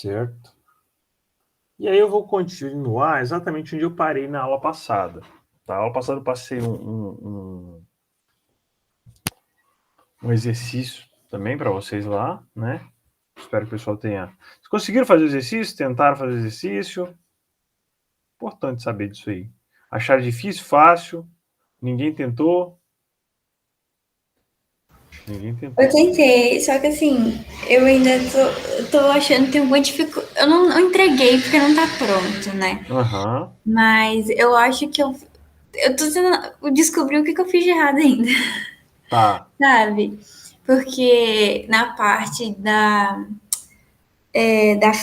Certo. E aí eu vou continuar exatamente onde eu parei na aula passada. Na aula passada eu passei um exercício também para vocês lá, né? Espero que o pessoal tenha... Vocês conseguiram fazer o exercício? Tentaram fazer o exercício? Importante saber disso aí. Acharam difícil? Fácil? Ninguém tentou? Ninguém tentou. Eu tentei, só que assim, eu ainda tô achando que tem alguma dificuldade. Eu não entreguei porque não tá pronto, né? Aham. Mas eu acho que eu tô tentando descobrir o que eu fiz de errado ainda, Tá. sabe? Porque na parte da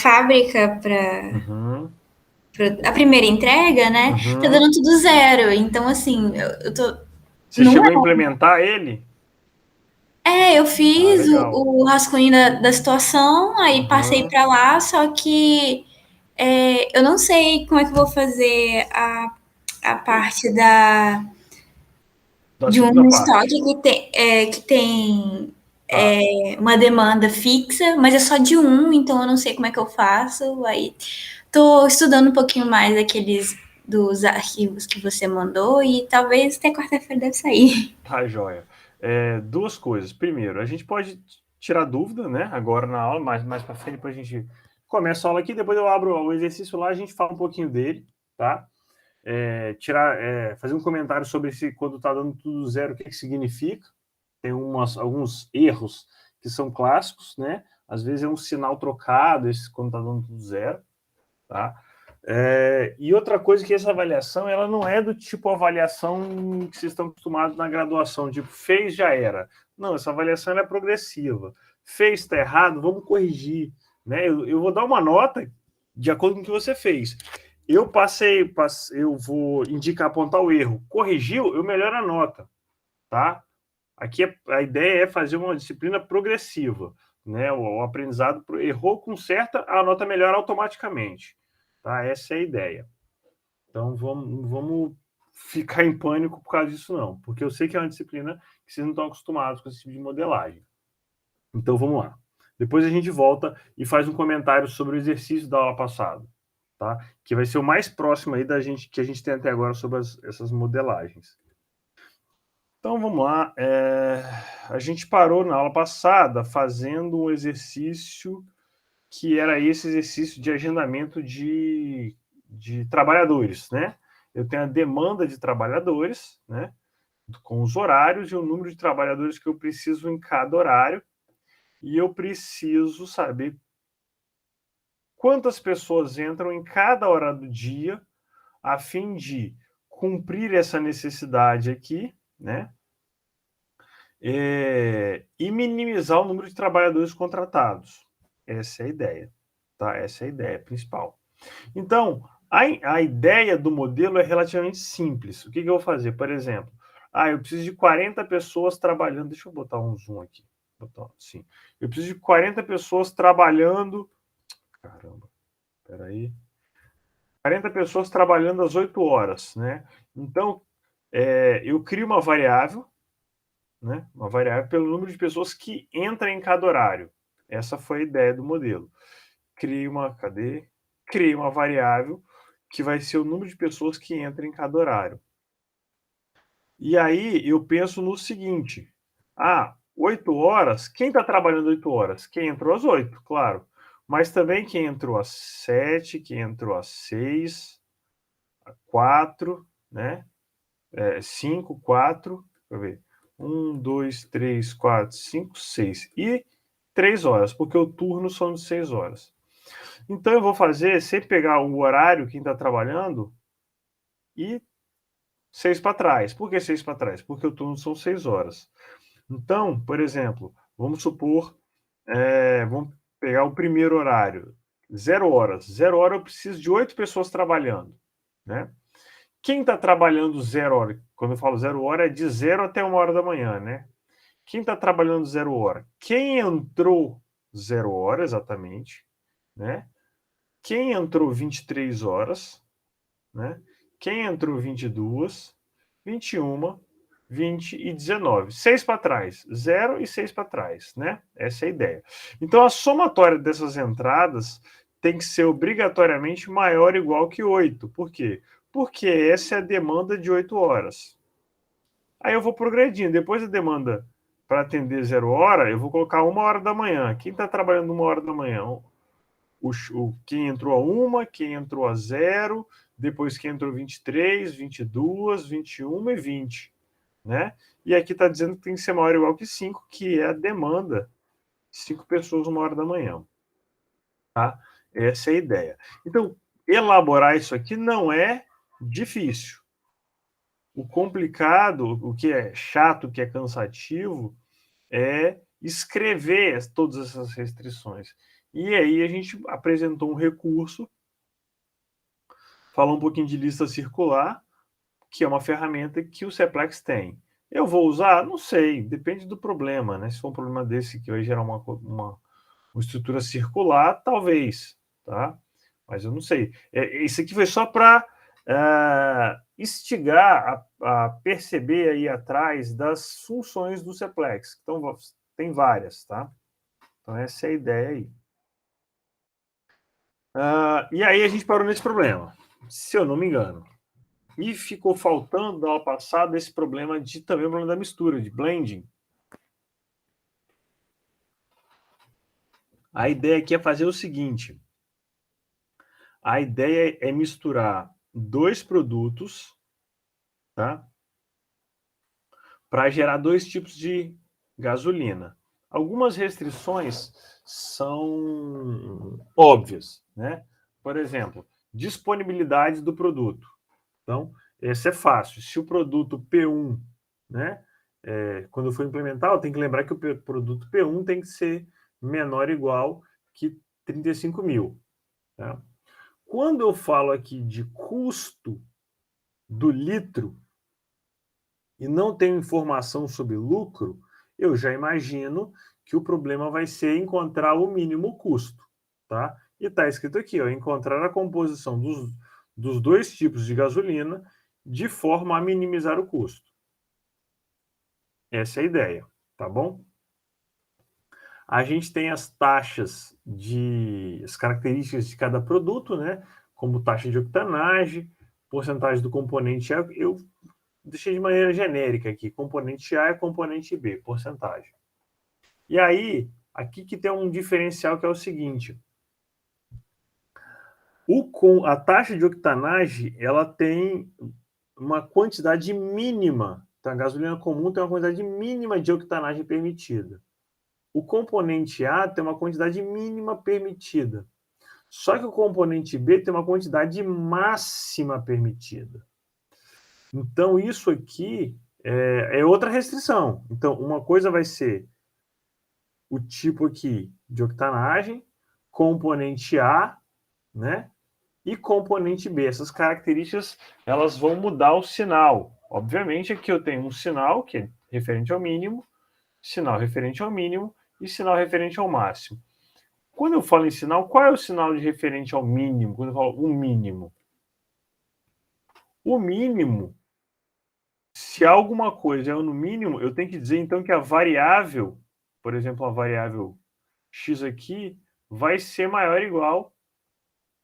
fábrica para Uhum. a primeira entrega, né? Tá Uhum. dando tudo zero. Então, assim, eu tô. Você Não chegou a é. implementar ele? Eu Ah, fiz legal. o rascunho da situação, aí passei Uhum. para lá, só que eu não sei como é que eu vou fazer a parte Da de segunda um estoque parte. que tem Tá. uma demanda fixa, mas é só de um, então eu não sei como é que eu faço. Aí tô estudando um pouquinho mais aqueles dos arquivos que você mandou e talvez até quarta-feira deve sair. Tá, joia. Duas coisas. Primeiro, a gente pode tirar dúvida, né? Agora na aula, mais para frente, depois a gente começa a aula aqui, depois eu abro o exercício lá, a gente fala um pouquinho dele, tá? Fazer um comentário sobre se quando está dando tudo zero, o que significa. Tem alguns erros que são clássicos, né? Às vezes é um sinal trocado, esse, quando está dando tudo zero, tá? E outra coisa que essa avaliação, ela não é do tipo avaliação que vocês estão acostumados na graduação, tipo, fez, já era. Não, essa avaliação é progressiva. Fez, está errado, vamos corrigir. Né? Eu vou dar uma nota de acordo com o que você fez. Eu vou indicar, apontar o erro. Corrigiu, eu melhoro a nota, tá? Aqui a ideia é fazer uma disciplina progressiva, né? O aprendizado errou, conserta, a nota melhora automaticamente, tá? Essa é a ideia. Então vamos ficar em pânico por causa disso não, porque eu sei que é uma disciplina que vocês não estão acostumados com esse tipo de modelagem. Então vamos lá. Depois a gente volta e faz um comentário sobre o exercício da aula passada, tá? Que vai ser o mais próximo aí da gente que a gente tem até agora sobre essas modelagens. Então vamos lá. A gente parou na aula passada fazendo um exercício que era esse exercício de agendamento de trabalhadores, né? Eu tenho a demanda de trabalhadores, né? Com os horários e o número de trabalhadores que eu preciso em cada horário, e eu preciso saber quantas pessoas entram em cada hora do dia a fim de cumprir essa necessidade aqui, né? E minimizar o número de trabalhadores contratados. Essa é a ideia, tá? Essa é a ideia principal. Então, a ideia do modelo é relativamente simples. O que eu vou fazer? Por exemplo, eu preciso de 40 pessoas trabalhando. Deixa eu botar um zoom aqui. Sim. Eu preciso de 40 pessoas trabalhando. Caramba, peraí. 40 pessoas trabalhando às 8 horas, né? Então, eu crio uma variável, né? Uma variável pelo número de pessoas que entram em cada horário. Essa foi a ideia do modelo. Criei uma variável que vai ser o número de pessoas que entram em cada horário. E aí eu penso no seguinte: 8 horas, quem está trabalhando 8 horas? Quem entrou às 8, claro. Mas também quem entrou às 7, quem entrou às 6, às 4, né? 5, 4, deixa eu ver. 1, 2, 3, 4, 5, 6. E 3 horas, porque o turno são de 6 horas. Então eu vou fazer, sempre pegar o horário, quem está trabalhando, e 6 para trás. Por que 6 para trás? Porque o turno são 6 horas. Então, por exemplo, vamos supor, vamos pegar o primeiro horário, 0 horas. 0 hora eu preciso de 8 pessoas trabalhando, né? Quem está trabalhando 0 hora? Quando eu falo 0 hora, é de 0 até 1 hora da manhã, né? Quem está trabalhando 0 hora? Quem entrou 0 hora, exatamente, né? Quem entrou 23 horas, né? Quem entrou 22, 21, 20 e 19. 6 para trás. 0 e 6 para trás, né? Essa é a ideia. Então, a somatória dessas entradas tem que ser obrigatoriamente maior ou igual que 8. Por quê? Porque essa é a demanda de 8 horas. Aí eu vou progredindo. Depois da demanda para atender 0 hora, eu vou colocar 1 hora da manhã. Quem está trabalhando 1 hora da manhã? Quem entrou a 1, quem entrou a 0, depois quem entrou 23, 22, 21 e 20. Né? E aqui está dizendo que tem que ser maior ou igual que 5, que é a demanda. 5 pessoas 1 hora da manhã. Tá? Essa é a ideia. Então, elaborar isso aqui não é difícil. O complicado, o que é chato, o que é cansativo, é escrever todas essas restrições. E aí a gente apresentou um recurso, falou um pouquinho de lista circular, que é uma ferramenta que o Seplex tem. Eu vou usar? Não sei, depende do problema, né? Se for um problema desse que vai gerar uma estrutura circular, talvez, tá? Mas eu não sei. Isso aqui foi só para instigar a perceber aí atrás das funções do Seplex. Então, tem várias, tá? Então, essa é a ideia aí. E aí a gente parou nesse problema, se eu não me engano. E ficou faltando, na aula passada, esse problema também o problema da mistura, de blending. A ideia aqui é fazer o seguinte. A ideia é misturar 2 produtos, tá? Para gerar 2 tipos de gasolina. Algumas restrições são óbvias, né? Por exemplo, disponibilidade do produto. Então, esse é fácil. Se o produto P1, né, quando for implementar, tem que lembrar que o produto P1 tem que ser menor ou igual que 35 mil. Tá? Quando eu falo aqui de custo do litro e não tenho informação sobre lucro, eu já imagino que o problema vai ser encontrar o mínimo custo. Tá? E está escrito aqui, ó, encontrar a composição dos 2 tipos de gasolina de forma a minimizar o custo. Essa é a ideia, tá bom? A gente tem as taxas as características de cada produto, né? Como taxa de octanagem, porcentagem do componente A. Eu deixei de maneira genérica aqui. Componente A é componente B, porcentagem. E aí, aqui que tem um diferencial que é o seguinte. A taxa de octanagem, ela tem uma quantidade mínima. Então, a gasolina comum tem uma quantidade mínima de octanagem permitida. O componente A tem uma quantidade mínima permitida. Só que o componente B tem uma quantidade máxima permitida. Então, isso aqui é outra restrição. Então, uma coisa vai ser o tipo aqui de octanagem, componente A, né? E componente B. Essas características, elas vão mudar o sinal. Obviamente, aqui eu tenho um sinal que é referente ao mínimo, sinal referente ao mínimo e sinal referente ao máximo. Quando eu falo em sinal, qual é o sinal de referente ao mínimo? Quando eu falo o mínimo. O mínimo, se alguma coisa é no mínimo, eu tenho que dizer então que a variável, por exemplo, a variável x aqui, vai ser maior ou igual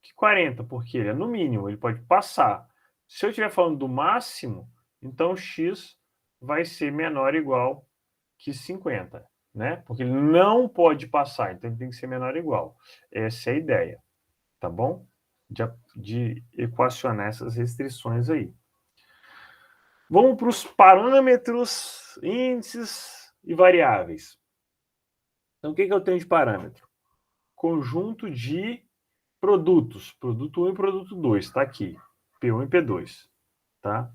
que 40, porque ele é no mínimo, ele pode passar. Se eu estiver falando do máximo, então x vai ser menor ou igual que 50, né? Porque ele não pode passar, então ele tem que ser menor ou igual. Essa é a ideia, tá bom? De equacionar essas restrições aí. Vamos para os parâmetros, índices e variáveis. Então, o que eu tenho de parâmetro? Conjunto de produtos. Produto 1 e produto 2, está aqui. P1 e P2. Tá?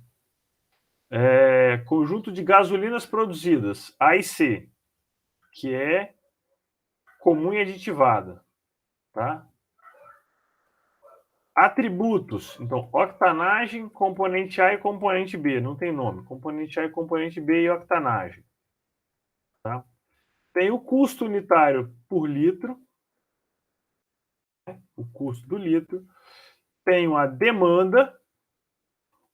Conjunto de gasolinas produzidas, A e C, que é comum e aditivada. Tá? Atributos. Então, octanagem, componente A e componente B. Não tem nome. Componente A e componente B e octanagem. Tá? Tem o custo unitário por litro. O custo do litro. Tenho a demanda.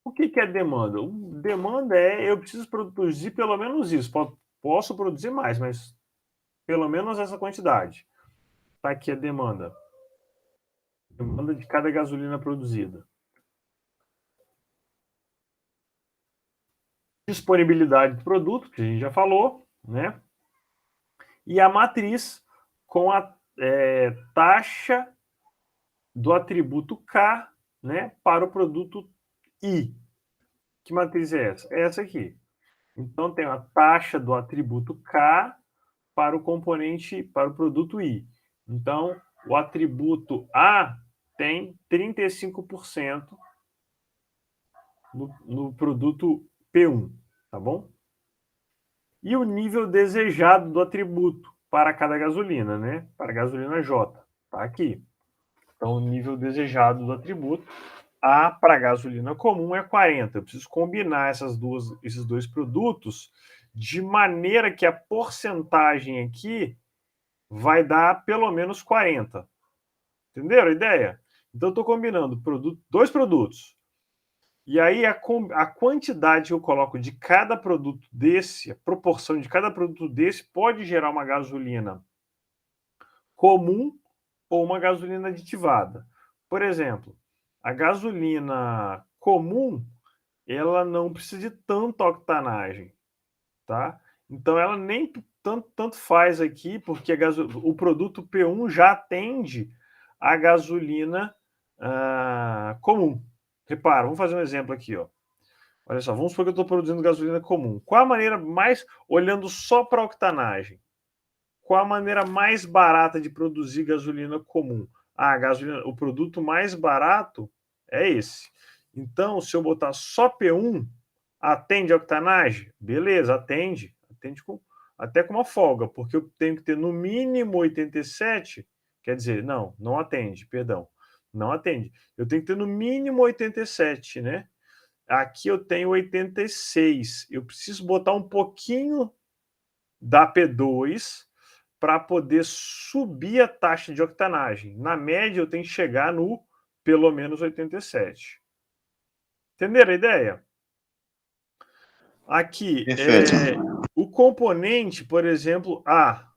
O que é demanda? Demanda eu preciso produzir pelo menos isso. Posso produzir mais, mas pelo menos essa quantidade. Está aqui a demanda. Demanda de cada gasolina produzida. Disponibilidade do produto, que a gente já falou, né? E a matriz com a taxa do atributo K, né, para o produto I. Que matriz é essa? É essa aqui. Então, tem a taxa do atributo K para o componente, para o produto I. Então, o atributo A tem 35% no produto P1, tá bom? E o nível desejado do atributo para cada gasolina, né? Para a gasolina J, tá aqui. Então, o nível desejado do atributo A para gasolina comum é 40. Eu preciso combinar esses dois produtos de maneira que a porcentagem aqui vai dar pelo menos 40. Entenderam a ideia? Então, eu estou combinando dois produtos. E aí, a quantidade que eu coloco de cada produto desse, a proporção de cada produto desse, pode gerar uma gasolina comum ou uma gasolina aditivada. Por exemplo, a gasolina comum, ela não precisa de tanta octanagem, tá? Então, ela nem tanto faz aqui, porque o produto P1 já atende a gasolina comum. Repara, vamos fazer um exemplo aqui, ó. Olha só, vamos supor que eu estou produzindo gasolina comum. Qual a maneira mais, olhando só para a octanagem, qual a maneira mais barata de produzir gasolina comum? O produto mais barato é esse. Então, se eu botar só P1, atende a octanagem? Beleza, atende. Atende até com uma folga, porque eu tenho que ter no mínimo 87, quer dizer, não atende, perdão. Não atende. Eu tenho que ter no mínimo 87, né? Aqui eu tenho 86. Eu preciso botar um pouquinho da P2 para poder subir a taxa de octanagem. Na média, eu tenho que chegar no pelo menos 87. Entenderam a ideia? Aqui, o componente, por exemplo, a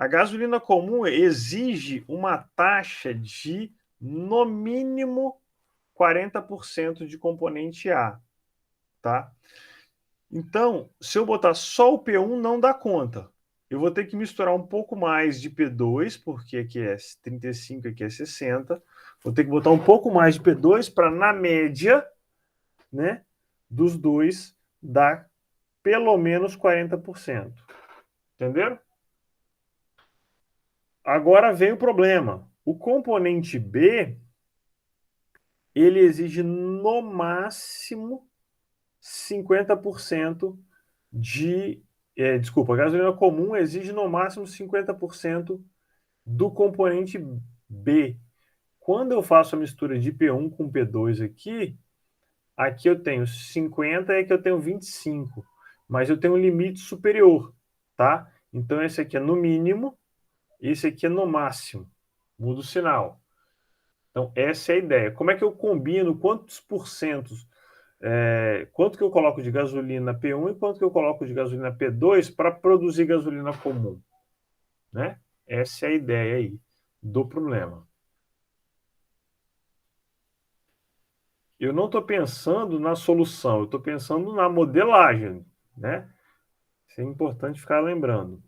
gasolina comum exige uma taxa de, no mínimo, 40% de componente A, tá? Então, se eu botar só o P1, não dá conta. Eu vou ter que misturar um pouco mais de P2, porque aqui é 35, aqui é 60. Vou ter que botar um pouco mais de P2 para, na média, né, dos dois, dar pelo menos 40%. Entenderam? Agora vem o problema. O componente B, ele exige no máximo 50% de... desculpa, a gasolina comum exige no máximo 50% do componente B. Quando eu faço a mistura de P1 com P2 aqui eu tenho 50 e aqui eu tenho 25. Mas eu tenho um limite superior, tá? Então esse aqui é no mínimo, esse aqui é no máximo. Muda o sinal. Então essa é a ideia. Como é que eu combino quantos porcentos, quanto que eu coloco de gasolina P1 e quanto que eu coloco de gasolina P2 para produzir gasolina comum, né? Essa é a ideia aí do problema. Eu não estou pensando na solução, eu estou pensando na modelagem, né? Isso é importante ficar lembrando.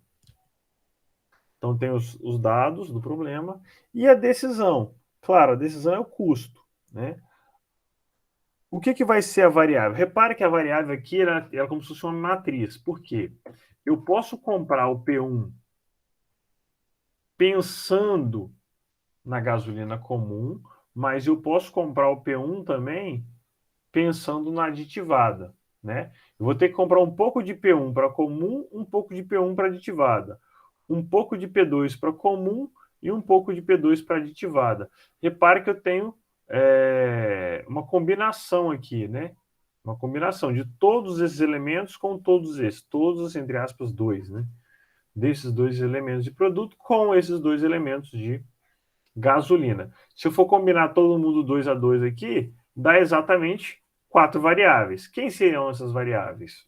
Então, tem os dados do problema e a decisão. Claro, a decisão é o custo, né? O que vai ser a variável? Repare que a variável aqui é como se fosse uma matriz. Por quê? Eu posso comprar o P1 pensando na gasolina comum, mas eu posso comprar o P1 também pensando na aditivada, né? Eu vou ter que comprar um pouco de P1 para comum, um pouco de P1 para aditivada, um pouco de P2 para comum e um pouco de P2 para aditivada. Repare que eu tenho uma combinação aqui, né? Uma combinação de todos esses elementos com todos entre aspas, dois, né? Desses dois elementos de produto com esses dois elementos de gasolina. Se eu for combinar todo mundo 2 a 2 aqui, dá exatamente 4 variáveis. Quem seriam essas variáveis?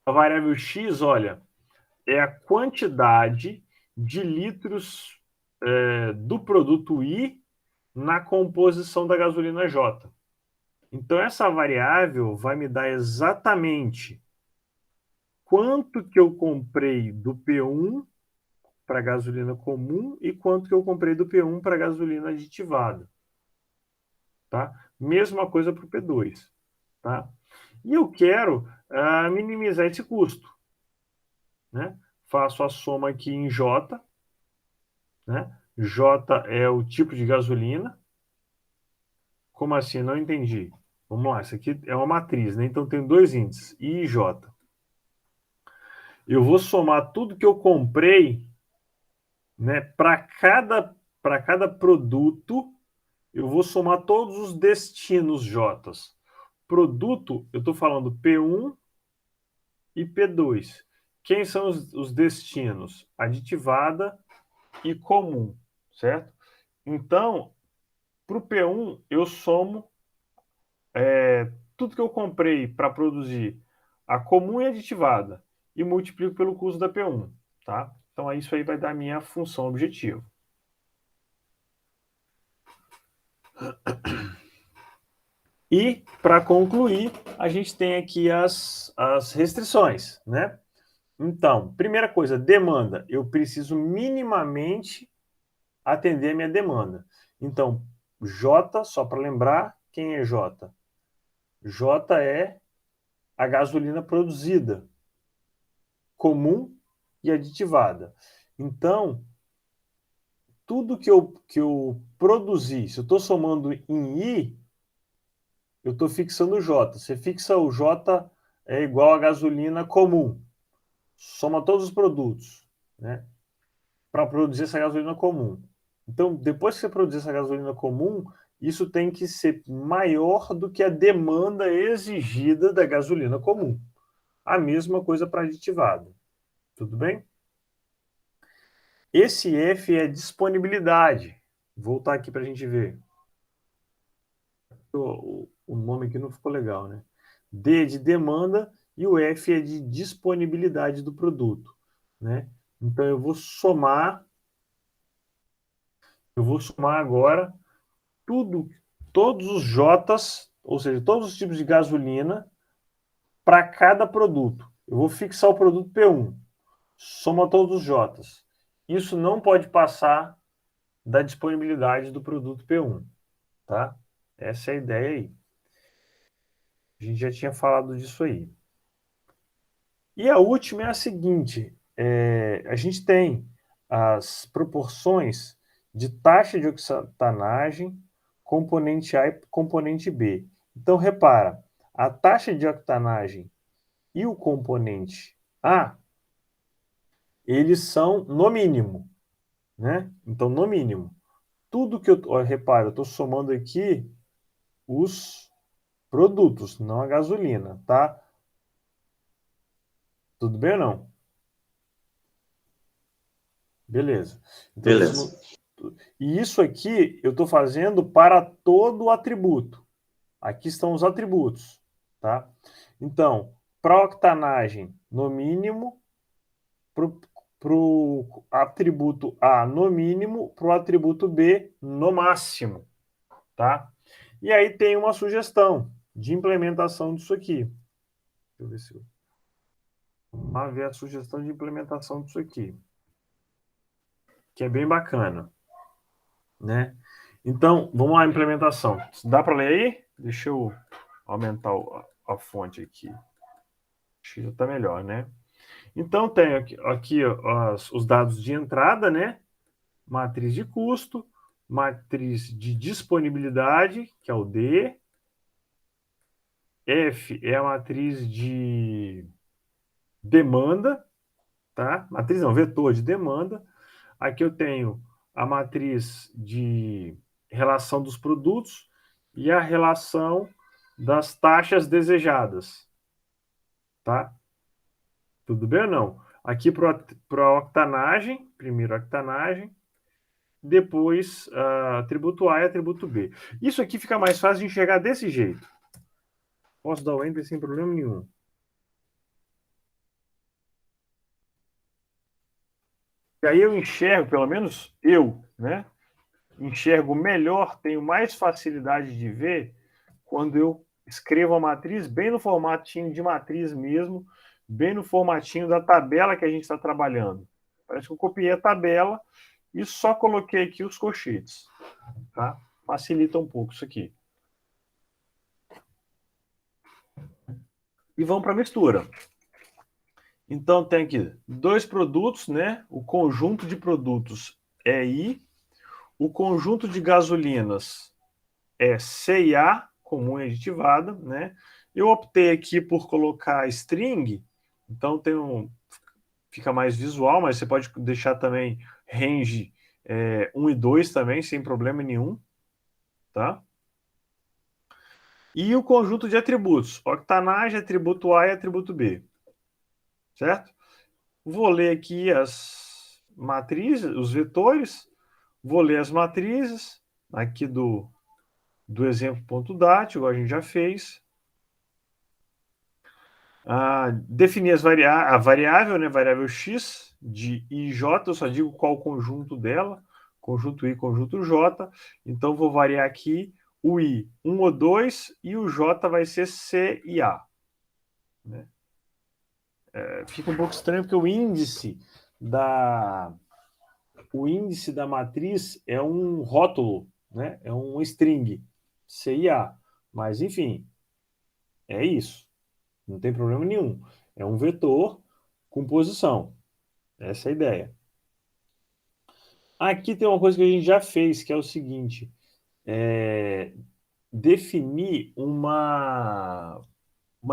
A variável x, olha, é a quantidade de litros do produto I na composição da gasolina J. Então, essa variável vai me dar exatamente quanto que eu comprei do P1 para gasolina comum e quanto que eu comprei do P1 para gasolina aditivada. Tá? Mesma coisa para o P2. Tá? E eu quero minimizar esse custo. Né? Faço a soma aqui em J. Né? J é o tipo de gasolina. Como assim? Não entendi. Vamos lá, isso aqui é uma matriz, né? Então tem dois índices, I e J. Eu vou somar tudo que eu comprei, né? Para cada produto, eu vou somar todos os destinos J. Produto, eu estou falando P1 e P2. Quem são os destinos? Aditivada e comum, certo? Então, para o P1, eu somo tudo que eu comprei para produzir a comum e aditivada e multiplico pelo custo da P1, tá? Então, isso aí vai dar a minha função objetivo. E, para concluir, a gente tem aqui as restrições, né? Então, primeira coisa, demanda. Eu preciso minimamente atender a minha demanda. Então, J, só para lembrar, quem é J? J é a gasolina produzida, comum e aditivada. Então, tudo que eu produzi, se eu estou somando em I, eu estou fixando o J. Você fixa o J é igual a gasolina comum. Soma todos os produtos, né? Para produzir essa gasolina comum. Então, depois que você produzir essa gasolina comum, isso tem que ser maior do que a demanda exigida da gasolina comum. A mesma coisa para aditivada. Tudo bem? Esse F é disponibilidade. Vou voltar aqui para a gente ver. O nome aqui não ficou legal, né? D é de demanda e o F é de disponibilidade do produto, né? Então eu vou somar agora todos os J's, ou seja, todos os tipos de gasolina para cada produto. Eu vou fixar o produto P1, soma todos os J's. Isso não pode passar da disponibilidade do produto P1, tá? Essa é a ideia aí. A gente já tinha falado disso aí. E a última é a seguinte: a gente tem as proporções de taxa de octanagem, componente A e componente B. Então, repara, a taxa de octanagem e o componente A, eles são no mínimo, né? Então, no mínimo. Tudo que repara, eu estou somando aqui os produtos, não a gasolina, tá? Tudo bem ou não? Beleza. Então, Beleza. e isso aqui eu estou fazendo para todo o atributo. Aqui estão os atributos, tá? Então, para octanagem, no mínimo, para o atributo A, no mínimo, para o atributo B, no máximo, tá? E aí tem uma sugestão de implementação disso aqui. Deixa eu ver se eu... Vamos ver a sugestão de implementação disso aqui, que é bem bacana, né? Então, vamos lá, implementação. Dá para ler aí? Deixa eu aumentar a fonte aqui. Acho que já está melhor, né? Então, tenho aqui os dados de entrada, né? Matriz de custo, matriz de disponibilidade, que é o D. F é a matriz de demanda, tá? Matriz não, vetor de demanda. Aqui eu tenho a matriz de relação dos produtos e a relação das taxas desejadas, tá? Tudo bem ou não? Aqui para a octanagem, primeiro a octanagem, depois atributo A e atributo B. Isso aqui fica mais fácil de enxergar desse jeito. Posso dar o Enter sem problema nenhum. E aí eu enxergo, pelo menos eu, né? Enxergo melhor, tenho mais facilidade de ver quando eu escrevo a matriz bem no formatinho de matriz mesmo, bem no formatinho da tabela que a gente está trabalhando. Parece que eu copiei a tabela e só coloquei aqui os colchetes. Tá? Facilita um pouco isso aqui. E vamos para a mistura. Então tem aqui dois produtos, né? O conjunto de produtos é I, o conjunto de gasolinas é CIA, comum e aditivada, né? Eu optei aqui por colocar string, então fica mais visual, mas você pode deixar também range 1 e 2 também, sem problema nenhum, tá? E o conjunto de atributos, octanagem, atributo A e atributo B, certo? Vou ler aqui as matrizes, os vetores, vou ler as matrizes aqui do exemplo.dat, igual a gente já fez. Definir a variável, né, variável x de i e j, eu só digo qual o conjunto dela, conjunto i, conjunto j, então vou variar aqui o i 1 ou 2 e o j vai ser c e a. Né? Fica um pouco estranho porque o índice da matriz é um rótulo, né? É um string, C e A. Mas, enfim, é isso. Não tem problema nenhum. É um vetor com posição. Essa é a ideia. Aqui tem uma coisa que a gente já fez, que é o seguinte: definir uma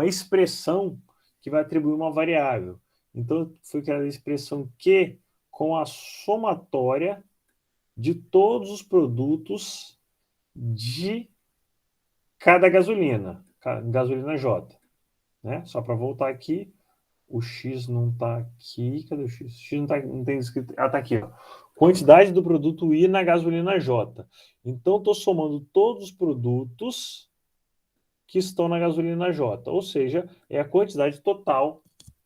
expressão que vai atribuir uma variável. Então, foi criada a expressão Q com a somatória de todos os produtos de cada gasolina, gasolina J. Né? Só para voltar aqui, o X não está aqui. Cadê o X? O X não tem escrito. Está aqui. Ó. Quantidade do produto I na gasolina J. Então, estou somando todos os produtos que estão na gasolina J. Ou seja, é a quantidade total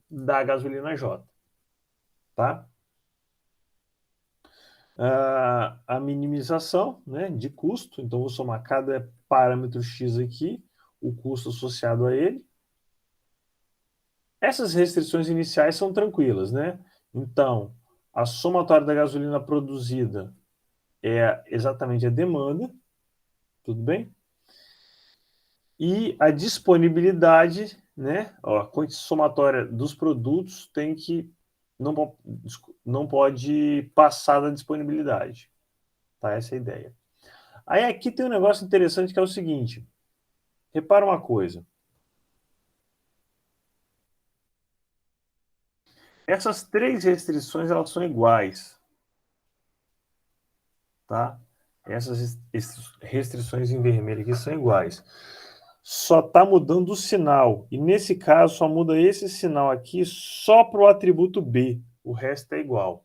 da gasolina J. Tá? A minimização, né, de custo. Então, vou somar cada parâmetro X aqui, o custo associado a ele. Essas restrições iniciais são tranquilas, né? Então, a somatória da gasolina produzida é exatamente a demanda, tudo bem? E a disponibilidade, né? Ó, a somatória dos produtos tem que não pode passar da disponibilidade, tá? Essa é a ideia. Aí aqui tem um negócio interessante que é o seguinte. Repara uma coisa. Essas três restrições elas são iguais, tá? Essas restrições em vermelho aqui são iguais. Só está mudando o sinal. E nesse caso, só muda esse sinal aqui só para o atributo B. O resto é igual.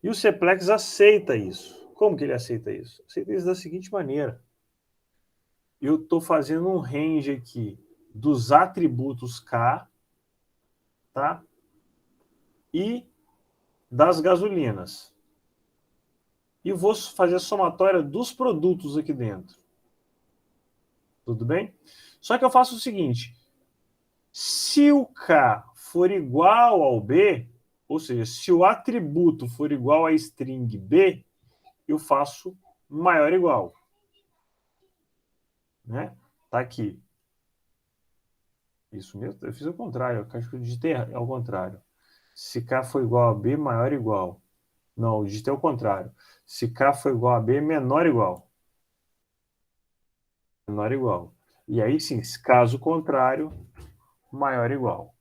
E o Ceplex aceita isso. Como que ele aceita isso? Aceita isso da seguinte maneira. Eu estou fazendo um range aqui dos atributos K, tá? E das gasolinas. E vou fazer a somatória dos produtos aqui dentro. Tudo bem? Só que eu faço o seguinte: se o K for igual ao B, ou seja, se o atributo for igual a string B, eu faço maior ou igual. Né? Tá aqui. Isso mesmo? Eu fiz ao contrário. Acho que eu digitei ao contrário. Se K for igual a B, maior ou igual. Não, eu digitei ao contrário. Se K for igual a B, menor ou igual. Menor ou igual. E aí sim, caso contrário, maior ou igual.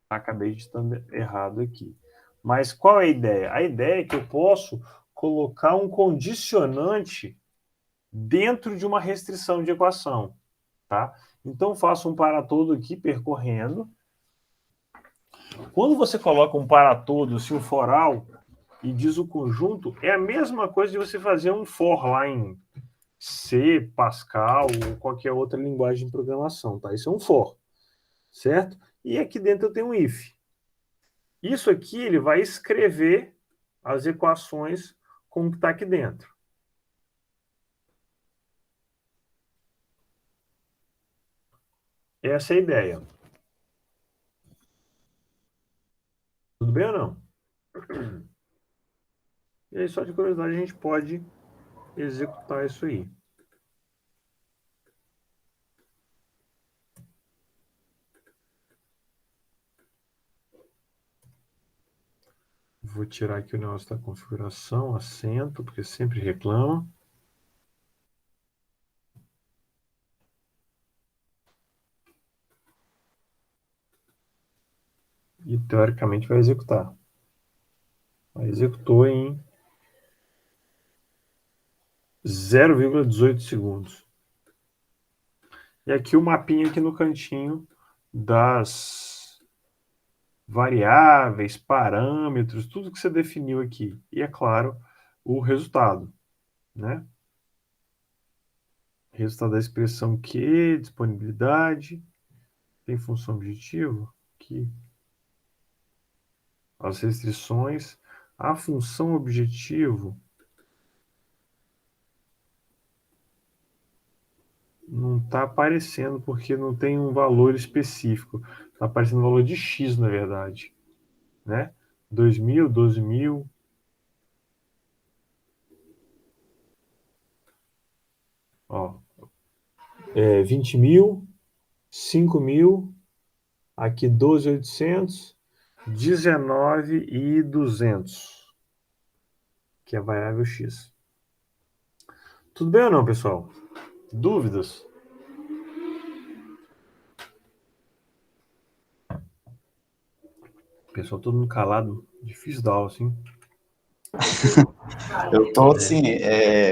Acabei digitando errado aqui. Mas qual é a ideia? A ideia é que eu posso colocar um condicionante dentro de uma restrição de equação. Tá? Então, faço um para todo aqui percorrendo. Quando você coloca um para todo, assim, um for all, e diz o conjunto, é a mesma coisa de você fazer um for lá em C, Pascal ou qualquer outra linguagem de programação. Tá? Isso é um for, certo? E aqui dentro eu tenho um if. Isso aqui ele vai escrever as equações como que está aqui dentro. Essa é a ideia. Tudo bem ou não? E aí, só de curiosidade, a gente pode executar isso aí. Vou tirar aqui o negócio da configuração, acento, porque sempre reclama. E, teoricamente, vai executar. Executou em 0,18 segundos. E aqui o mapinha aqui no cantinho das variáveis, parâmetros, tudo que você definiu aqui. E, é claro, o resultado, né? Resultado da expressão Q, disponibilidade, tem função objetivo, aqui, as restrições, a função objetivo não está aparecendo porque não tem um valor específico. Está aparecendo o valor de X, na verdade. Né? 2.000, 12.000. Ó, 20.000, 5.000, aqui 12.800, 19.200, que é a variável X. Tudo bem ou não, pessoal? Dúvidas? Pessoal, todo mundo calado. Difícil dar aula, assim. Eu tô assim,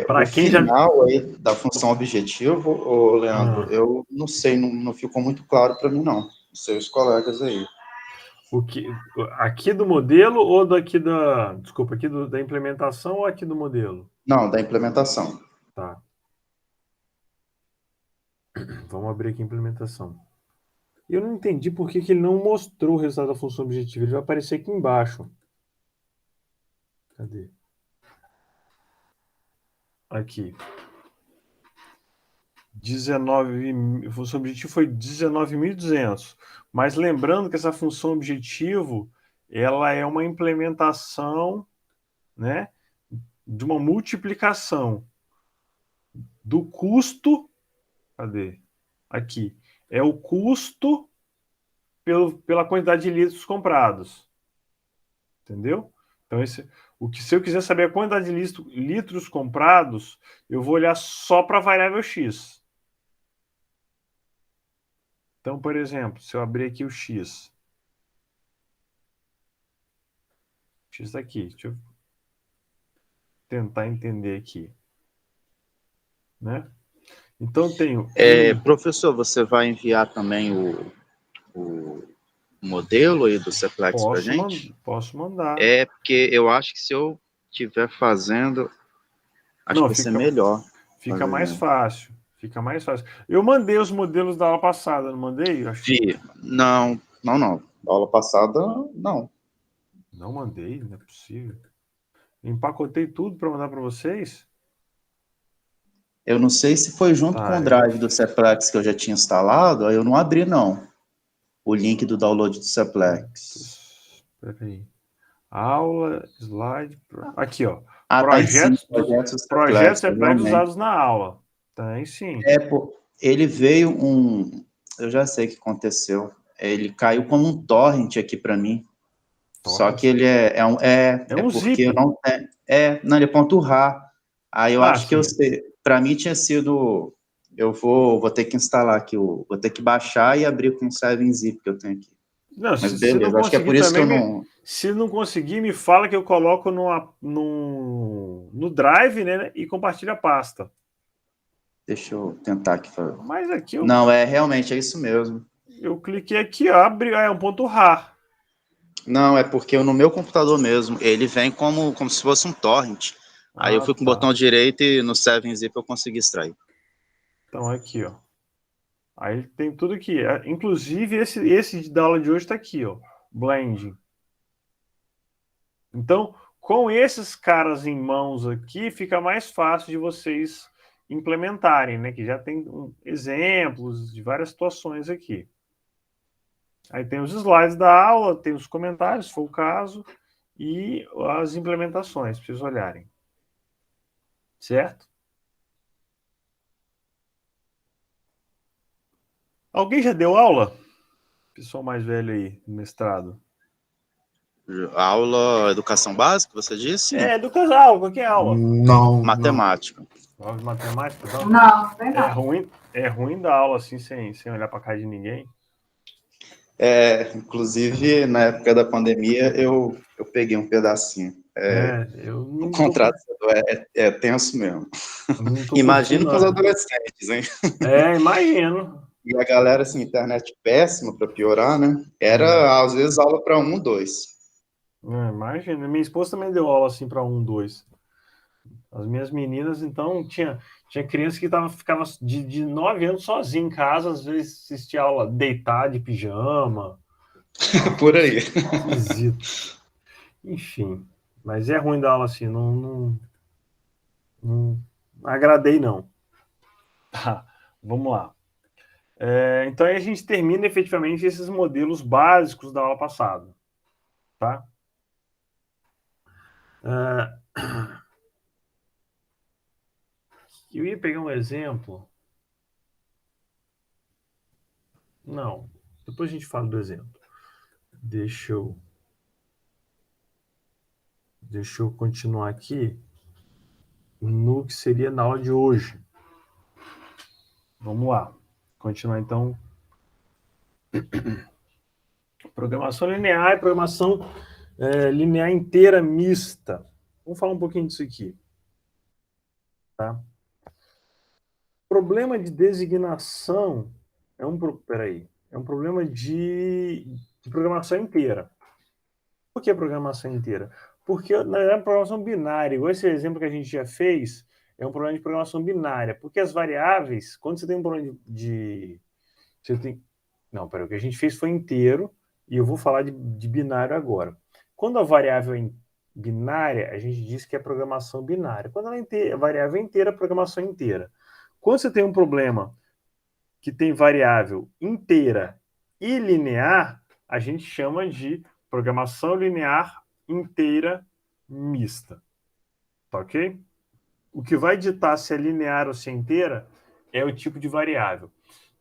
Para o quem já... final aí da função objetivo, ô Leandro, eu não sei, não ficou muito claro para mim, não. Os seus colegas aí. Aqui do modelo ou daqui da... Desculpa, aqui da implementação ou aqui do modelo? Não, da implementação. Tá. Vamos abrir aqui a implementação. Eu não entendi por que ele não mostrou o resultado da função objetiva. Ele vai aparecer aqui embaixo. Cadê? Aqui. 19, a função objetivo foi 19.200. Mas lembrando que essa função objetivo, ela é uma implementação, né, de uma multiplicação do custo. Cadê? Aqui. É o custo pela quantidade de litros comprados. Entendeu? Então, se eu quiser saber a quantidade de litros comprados, eu vou olhar só para a variável X. Então, por exemplo, se eu abrir aqui o X. X está aqui. Deixa eu tentar entender aqui. Né? Então, eu tenho... Professor, você vai enviar também o modelo aí do Seplex para a gente? Posso mandar. Porque eu acho que se eu estiver fazendo, acho que vai ser melhor. Fica mais fácil. Fica mais fácil. Eu mandei os modelos da aula passada, não mandei? Não. Da aula passada, não. Não mandei, não é possível. Empacotei tudo para mandar para vocês? Eu não sei se foi junto com o drive do Seplex que eu já tinha instalado, aí eu não abri, não. O link do download do Seplex. Espera aí. Aula, slide... Aqui, ó. Projetos Seplex usados na aula. Tem sim. Ele veio eu já sei o que aconteceu. Ele caiu como um torrent aqui para mim. Torrent? Só que ele é um porque zip. Eu não não, ele é .rar. Aí eu acho que eu sei. Para mim tinha sido. Eu vou ter que instalar aqui vou ter que baixar e abrir com o 7-zip que eu tenho aqui. Não, mas beleza, acho que é por isso que eu não... Se não conseguir, me fala que eu coloco no Drive, né, e compartilho a pasta. Deixa eu tentar aqui. Mas aqui eu... Não, realmente, é isso mesmo. Eu cliquei aqui, abre, é um .rar. Não, é porque no meu computador mesmo, ele vem como se fosse um torrent. Aí eu fui com o botão direito e no 7-zip eu consegui extrair. Então, aqui, ó. Aí tem tudo aqui. Inclusive, esse da aula de hoje está aqui, ó. Blending. Então, com esses caras em mãos aqui, fica mais fácil de vocês implementarem, né? Que já tem exemplos de várias situações aqui. Aí tem os slides da aula, tem os comentários, se for o caso, e as implementações, para vocês olharem. Certo? Alguém já deu aula? Pessoal mais velho aí, no mestrado. Aula educação básica, você disse? Educação, aula, qualquer aula. Não. Matemática. Aula de matemática? Não, verdade. É ruim dar aula assim, sem olhar para cara de ninguém. Inclusive, na época da pandemia, eu peguei um pedacinho. O contrato é tenso mesmo. Imagino com os adolescentes, hein? Imagino. E a galera, assim, internet péssima para piorar, né? Era, às vezes, aula para 1, 2. Imagina. Minha esposa também deu aula assim para 1, 2. As minhas meninas, então, tinha criança que ficava de 9 anos sozinha em casa, às vezes assistia aula deitar de pijama. Por aí. Esquisito. Enfim, mas é ruim dar aula assim, não agradei, não. Tá, vamos lá. Então, aí a gente termina efetivamente esses modelos básicos da aula passada. Tá? Eu ia pegar um exemplo. Não, depois a gente fala do exemplo. Deixa eu continuar aqui no que seria na aula de hoje. Vamos lá. Continuar, então. Programação linear e programação linear inteira mista. Vamos falar um pouquinho disso aqui. Tá? Problema de designação é um problema de programação inteira. Por que programação inteira? Porque, na verdade, programação binária, igual esse exemplo que a gente já fez, é um problema de programação binária. Porque as variáveis, quando você tem um problema o que a gente fez foi inteiro, e eu vou falar de binário agora. Quando a variável é binária, a gente diz que é programação binária. Quando a variável é inteira, é programação inteira. Quando você tem um problema que tem variável inteira e linear, a gente chama de programação linear inteira mista. Tá ok? O que vai ditar se é linear ou se é inteira é o tipo de variável.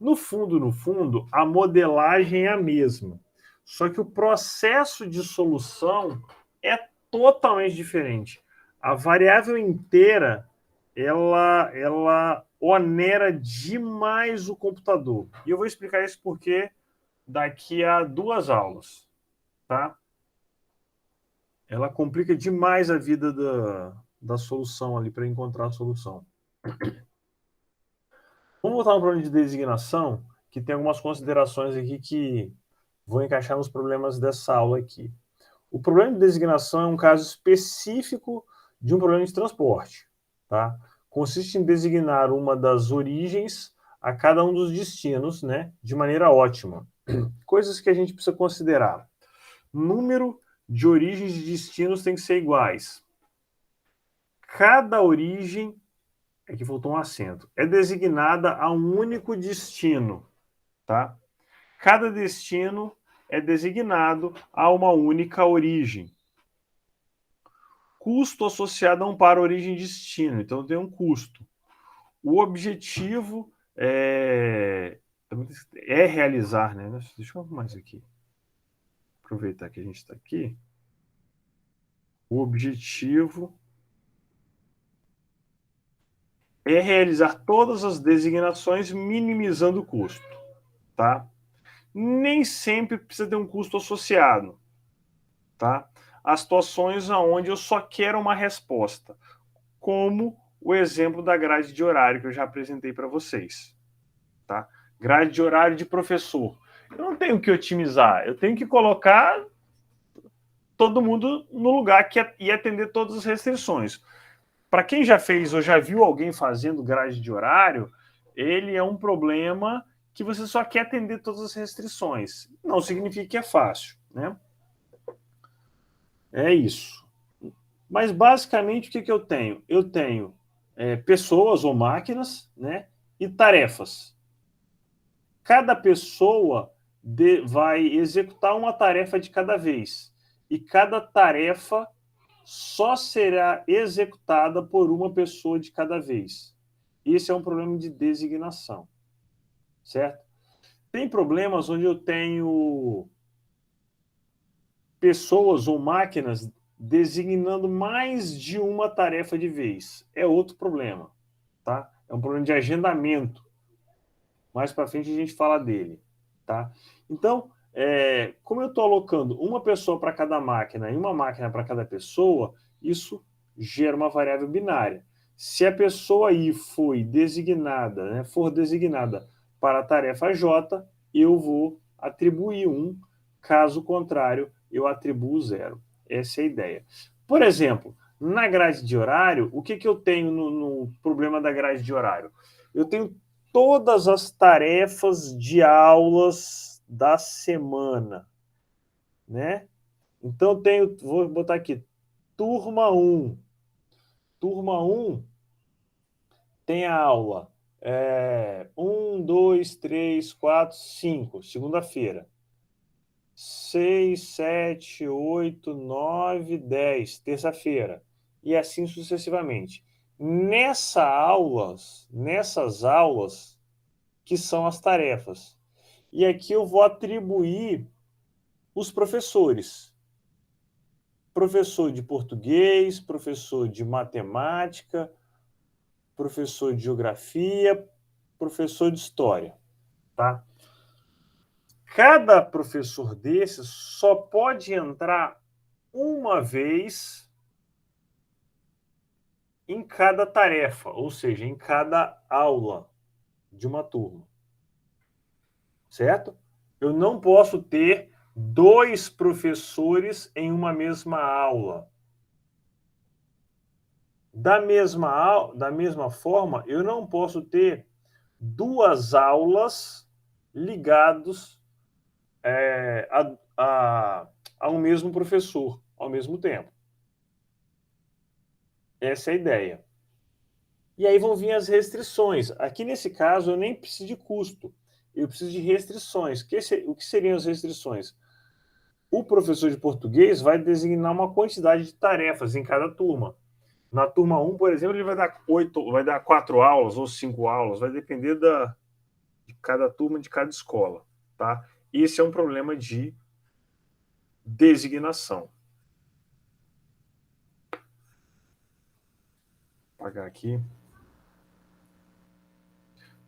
No fundo, a modelagem é a mesma. Só que o processo de solução é totalmente diferente. A variável inteira, ela onera demais o computador. E eu vou explicar isso porque daqui a 2 aulas, tá? Ela complica demais a vida da solução ali, para encontrar a solução. Vamos voltar no problema de designação, que tem algumas considerações aqui que vão encaixar nos problemas dessa aula aqui. O problema de designação é um caso específico de um problema de transporte. Tá? Consiste em designar uma das origens a cada um dos destinos, né, de maneira ótima. Coisas que a gente precisa considerar. Número de origens de destinos tem que ser iguais. Cada origem, aqui faltou um acento, é designada a um único destino. Tá? Cada destino é designado a uma única origem. Custo associado a um par origem destino. Então, tem um custo. O objetivo é realizar, né? Deixa eu arrumar isso aqui. Aproveitar que a gente está aqui. O objetivo é realizar todas as designações minimizando o custo. Tá? Nem sempre precisa ter um custo associado. Tá? Há situações onde eu só quero uma resposta, como o exemplo da grade de horário que eu já apresentei para vocês. Tá? Grade de horário de professor. Eu não tenho que otimizar, eu tenho que colocar todo mundo no lugar e atender todas as restrições. Para quem já fez ou já viu alguém fazendo grade de horário, ele é um problema que você só quer atender todas as restrições. Não significa que é fácil, né? É isso. Mas, basicamente, o que eu tenho? Eu tenho pessoas ou máquinas, né, e tarefas. Cada pessoa vai executar uma tarefa de cada vez. E cada tarefa só será executada por uma pessoa de cada vez. Esse é um problema de designação, certo? Tem problemas onde eu tenho pessoas ou máquinas designando mais de uma tarefa de vez. É outro problema, tá? É um problema de agendamento. Mais para frente a gente fala dele, tá? Então, como eu estou alocando uma pessoa para cada máquina e uma máquina para cada pessoa, isso gera uma variável binária. Se a pessoa I foi designada, né, for designada para a tarefa J, eu vou atribuir 1, caso contrário, eu atribuo 0. Essa é a ideia. Por exemplo, na grade de horário, o que eu tenho no problema da grade de horário? Eu tenho todas as tarefas de aulas da semana, né? Então, vou botar aqui, turma 1. Turma 1 tem a aula 1, 2, 3, 4, 5, segunda-feira. 6, 7, 8, 9, 10, terça-feira. E assim sucessivamente. Nessas aulas, que são as tarefas. E aqui eu vou atribuir os professores. Professor de português, professor de matemática, professor de geografia, professor de história, tá? Cada professor desses só pode entrar uma vez em cada tarefa, ou seja, em cada aula de uma turma. Certo? Eu não posso ter 2 professores em uma mesma aula. Da mesma forma, eu não posso ter 2 aulas ligadas a um mesmo professor ao mesmo tempo. Essa é a ideia. E aí vão vir as restrições. Aqui, nesse caso, eu nem preciso de custo. Eu preciso de restrições. O que seriam as restrições? O professor de português vai designar uma quantidade de tarefas em cada turma. Na turma 1, por exemplo, ele vai dar 4 aulas ou 5 aulas, vai depender de cada turma, de cada escola. Tá? Esse é um problema de designação. Vou apagar aqui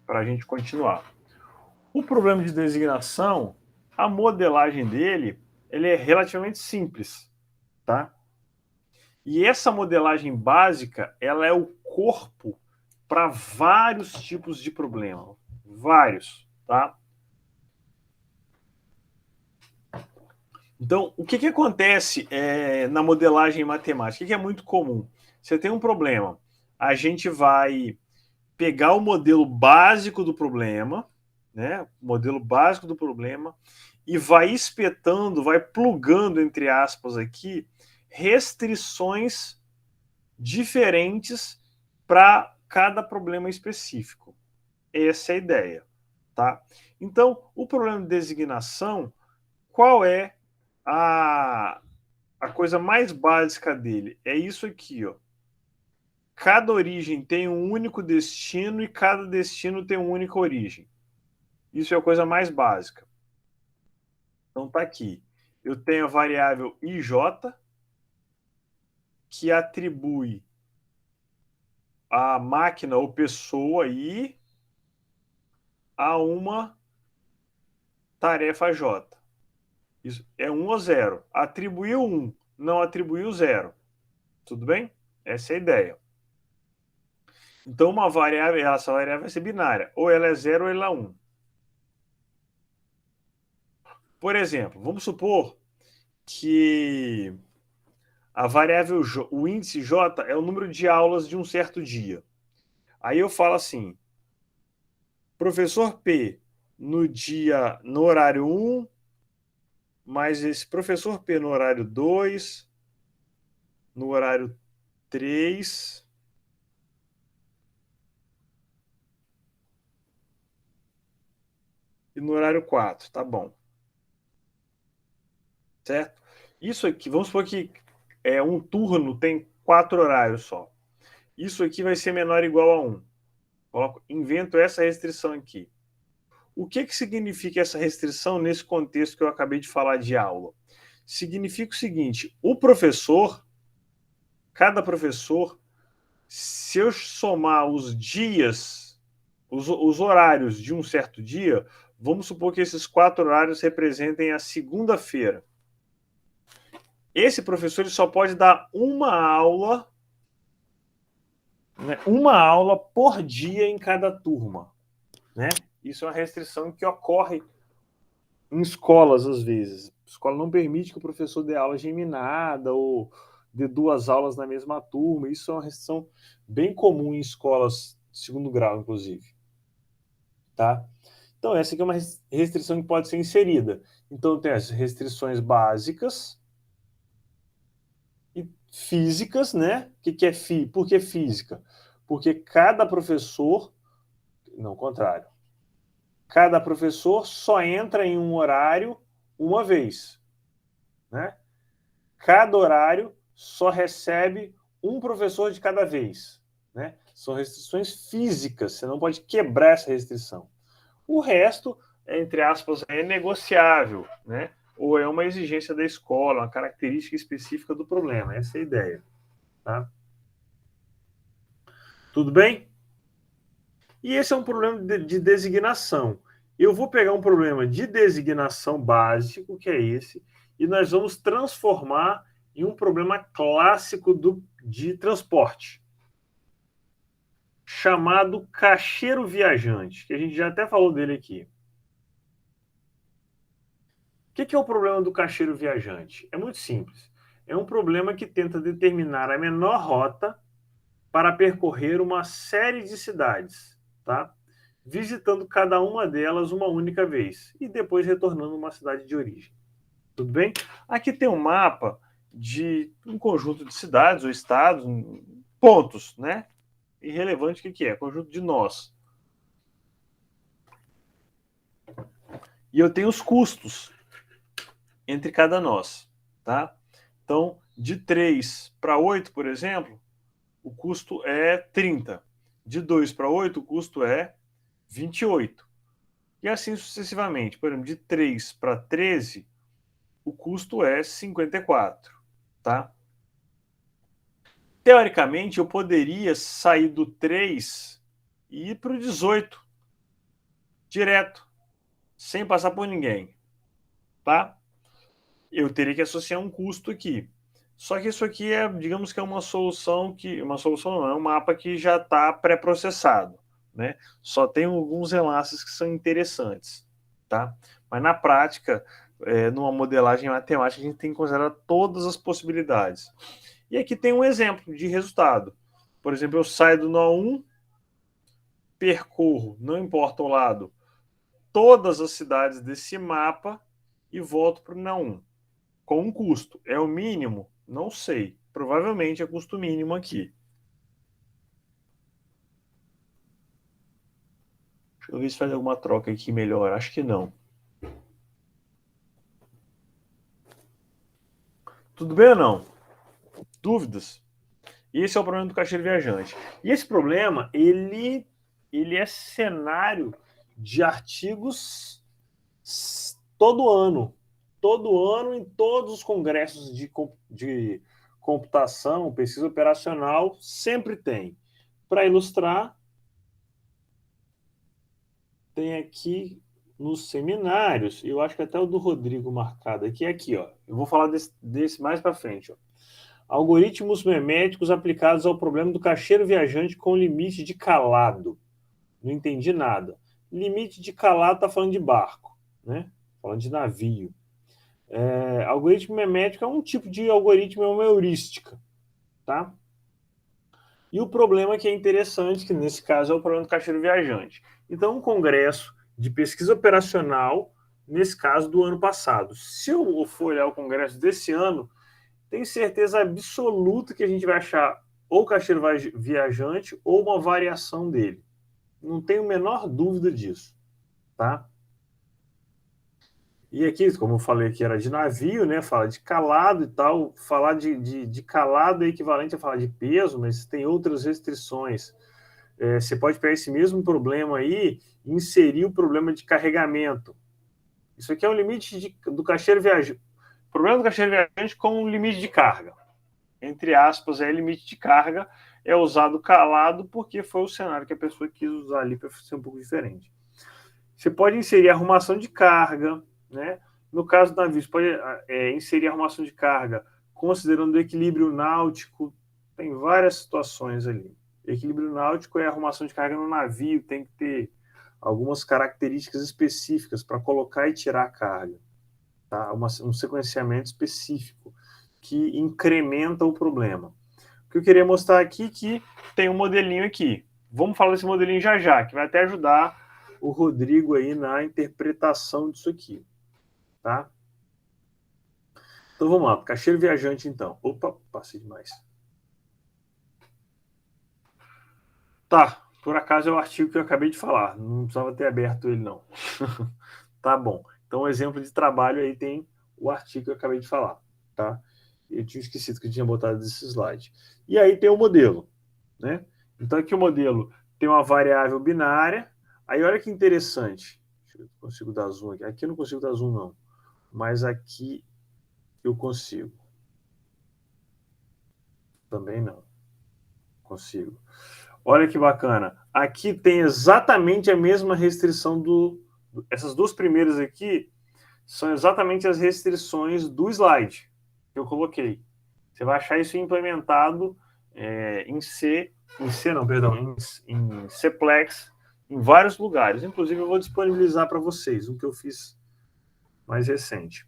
para a gente continuar. O problema de designação, a modelagem dele, ele é relativamente simples, tá? E essa modelagem básica, ela é o corpo para vários tipos de problema. Vários, tá? Então, o que acontece na modelagem matemática? O que é muito comum? Você tem um problema, a gente vai pegar o modelo básico do problema, né? O modelo básico do problema, e vai espetando, vai plugando, entre aspas, aqui, restrições diferentes para cada problema específico. Essa é a ideia, tá? Então, o problema de designação, qual é a coisa mais básica dele? É isso aqui, ó. Cada origem tem um único destino e cada destino tem uma única origem. Isso é a coisa mais básica. Então tá aqui. Eu tenho a variável IJ, que atribui a máquina ou pessoa I a uma tarefa J. Isso é 1 ou 0. Atribuiu 1, não atribuiu 0. Tudo bem? Essa é a ideia. Então, essa variável vai ser binária. Ou ela é 0 ou ela é 1. Por exemplo, vamos supor que a variável o índice J é o número de aulas de um certo dia. Aí eu falo assim, professor P no horário 1, mais esse professor P no horário 2, no horário 3 e no horário 4, tá bom. Certo? Isso aqui, vamos supor que um turno tem 4 horários só. Isso aqui vai ser menor ou igual a 1. Invento essa restrição aqui. O que significa essa restrição nesse contexto que eu acabei de falar de aula? Significa o seguinte, cada professor, se eu somar os dias, os horários de um certo dia, vamos supor que esses 4 horários representem a segunda-feira. Esse professor ele só pode dar uma aula por dia em cada turma, né? Isso é uma restrição que ocorre em escolas, às vezes. A escola não permite que o professor dê aula geminada ou dê 2 aulas na mesma turma. Isso é uma restrição bem comum em escolas de segundo grau, inclusive. Tá? Então, essa aqui é uma restrição que pode ser inserida. Então, tem as restrições básicas e físicas, né? O que é Por que física? Porque cada professor... Não, ao contrário. Cada professor só entra em um horário uma vez, né? Cada horário só recebe um professor de cada vez, né? São restrições físicas, você não pode quebrar essa restrição. O resto, entre aspas, é negociável, né? Ou é uma exigência da escola, uma característica específica do problema. Essa é a ideia, tá? Tudo bem? E esse é um problema de designação. Eu vou pegar um problema de designação básico, que é esse, e nós vamos transformar em um problema clássico de transporte, chamado caixeiro viajante, que a gente já até falou dele aqui. O que é o problema do caixeiro viajante? É muito simples. É um problema que tenta determinar a menor rota para percorrer uma série de cidades, tá? Visitando cada uma delas uma única vez e depois retornando a uma cidade de origem. Tudo bem? Aqui tem um mapa de um conjunto de cidades ou estados, pontos, né? Irrelevante o que é? Conjunto de nós. E eu tenho os custos entre cada nós, tá? Então, de 3 para 8, por exemplo, o custo é 30. De 2 para 8, o custo é 28. E assim sucessivamente. Por exemplo, de 3 para 13, o custo é 54. Tá? Teoricamente, eu poderia sair do 3 e ir para o 18. Direto. Sem passar por ninguém. Tá? Eu teria que associar um custo aqui. Só que isso aqui digamos que é uma solução não, é um mapa que já está pré-processado. Né? Só tem alguns enlaces que são interessantes, tá? Mas na prática, numa modelagem matemática, a gente tem que considerar todas as possibilidades. E aqui tem um exemplo de resultado. Por exemplo, eu saio do nó 1, percorro, não importa o lado, todas as cidades desse mapa e volto para o nó 1. Com um custo. É o mínimo? Não sei. Provavelmente é custo mínimo aqui. Deixa eu ver se faz alguma troca aqui melhor. Acho que não. Tudo bem ou não? Dúvidas? Esse é o problema do caixeiro viajante. E esse problema, ele é cenário de artigos todo ano. Todo ano, em todos os congressos de computação, pesquisa operacional, sempre tem. Para ilustrar, tem aqui nos seminários, eu acho que até o do Rodrigo marcado aqui, ó. Eu vou falar desse mais para frente, ó. Algoritmos meméticos aplicados ao problema do caixeiro viajante com limite de calado. Não entendi nada. Limite de calado está falando de barco, né? Falando de navio. Algoritmo memético é um tipo de algoritmo, é uma heurística, tá? E o problema que é interessante, que nesse caso é o problema do caixeiro viajante. Então, um congresso de pesquisa operacional, nesse caso do ano passado. Se eu for olhar o congresso desse ano, tem certeza absoluta que a gente vai achar ou caixeiro viajante ou uma variação dele. Não tenho a menor dúvida disso, tá? E aqui, como eu falei aqui, era de navio, né? Fala de calado e tal. Falar de calado é equivalente a falar de peso, mas tem outras restrições. Você pode pegar esse mesmo problema aí e inserir o problema de carregamento. Isso aqui é o limite do caixeiro viajante. O problema do caixeiro viajante com o limite de carga. Entre aspas, limite de carga é usado calado porque foi o cenário que a pessoa quis usar ali para ser um pouco diferente. Você pode inserir arrumação de carga, né? No caso do navio, você pode inserir arrumação de carga considerando o equilíbrio náutico. Tem várias situações ali. Equilíbrio náutico é arrumação de carga no navio, tem que ter algumas características específicas para colocar e tirar a carga. Tá? Um sequenciamento específico que incrementa o problema. O que eu queria mostrar aqui é que tem um modelinho aqui. Vamos falar desse modelinho já, que vai até ajudar o Rodrigo aí na interpretação disso aqui. Tá? Então vamos lá, caixeiro viajante então. Opa, passei demais. Tá, por acaso é o artigo que eu acabei de falar, não precisava ter aberto ele não. Tá bom, então o exemplo de trabalho aí tem o artigo que eu acabei de falar, tá? Eu tinha esquecido que eu tinha botado esse slide. E aí tem o modelo, né? Então aqui o modelo tem uma variável binária, aí olha que interessante, deixa eu ver se eu consigo dar zoom aqui. Aqui eu não consigo dar zoom não, mas aqui eu consigo. Também não. Consigo. Olha que bacana. Aqui tem exatamente a mesma restrição essas duas primeiras aqui são exatamente as restrições do slide que eu coloquei. Você vai achar isso implementado em Cplex, em vários lugares. Inclusive, eu vou disponibilizar para vocês um que eu fiz mais recente.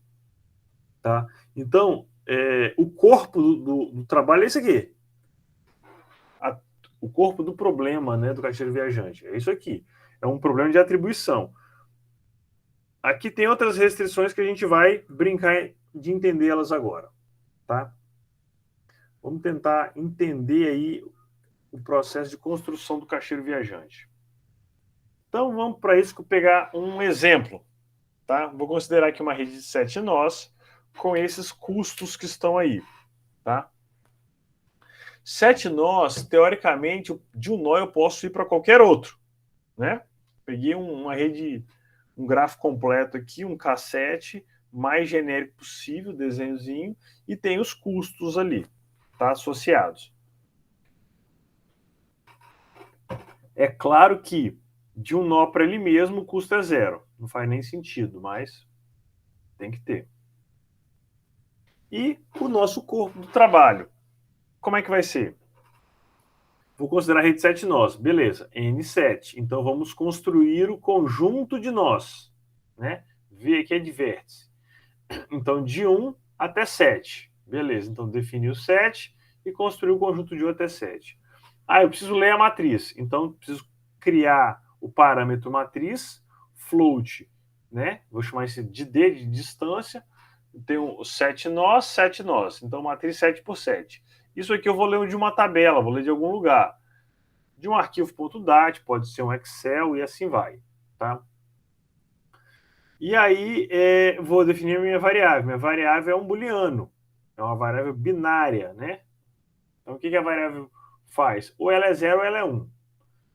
Tá? Então, o corpo do trabalho é esse aqui. O corpo do problema, né, do caixeiro viajante. É isso aqui. É um problema de atribuição. Aqui tem outras restrições que a gente vai brincar de entender elas agora. Tá? Vamos tentar entender aí o processo de construção do caixeiro viajante. Então, vamos para isso pegar um exemplo. Tá? Vou considerar aqui uma rede de 7 nós com esses custos que estão aí. Tá? 7 nós, teoricamente, de um nó eu posso ir para qualquer outro. Né? Peguei uma rede, um gráfico completo aqui, um K7, mais genérico possível, desenhozinho, e tem os custos ali, tá? Associados. É claro que de um nó para ele mesmo o custo é zero. Não faz nem sentido, mas tem que ter. E o nosso corpo do trabalho. Como é que vai ser? Vou considerar a rede 7 nós. Beleza, N7. Então, vamos construir o conjunto de nós. Né? V aqui é de vértice. Então, de 1 até 7. Beleza, então defini o 7 e construir o conjunto de 1 até 7. Eu preciso ler a matriz. Então, preciso criar o parâmetro matriz, float, né? Vou chamar isso de D, de distância. Tem 7 nós, 7 nós. Então, matriz 7 por 7. Isso aqui eu vou ler de uma tabela, vou ler de algum lugar. De um arquivo.dat, pode ser um Excel e assim vai. Tá? E aí, vou definir a minha variável. Minha variável é um booleano. É uma variável binária, né? Então, o que a variável faz? Ou ela é 0 ou ela é 1.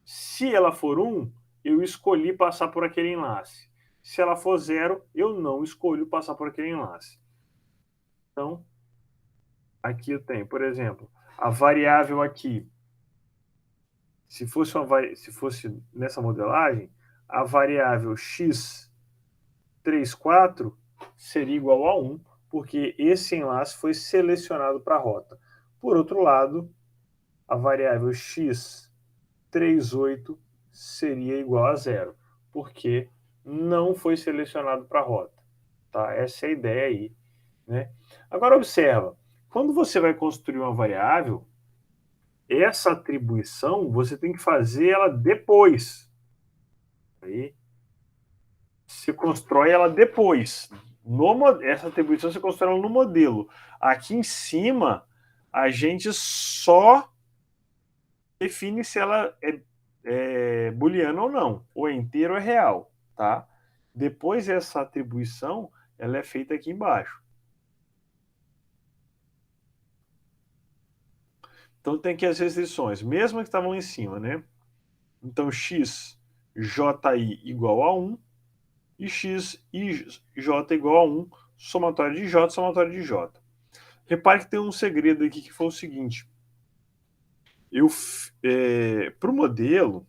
Se ela for 1, eu escolhi passar por aquele enlace. Se ela for 0, eu não escolho passar por aquele enlace. Então, aqui eu tenho, por exemplo, a variável aqui. Se fosse nessa modelagem, a variável x34 seria igual a 1, porque esse enlace foi selecionado para a rota. Por outro lado, a variável x38 seria igual a 0, porque não foi selecionado para a rota. Tá? Essa é a ideia aí. Né? Agora, observa, quando você vai construir uma variável, essa atribuição você tem que fazer ela depois. Aí, você constrói ela depois. essa atribuição você considera no modelo. Aqui em cima, a gente só define se ela é booleana ou não, ou é inteiro ou é real, tá? Depois essa atribuição, ela é feita aqui embaixo. Então tem aqui as restrições, mesmo que estavam em cima, né? Então x, ji igual a 1, e x e j igual a 1, somatório de j, somatório de j. Repare que tem um segredo aqui que foi o seguinte. Para o modelo,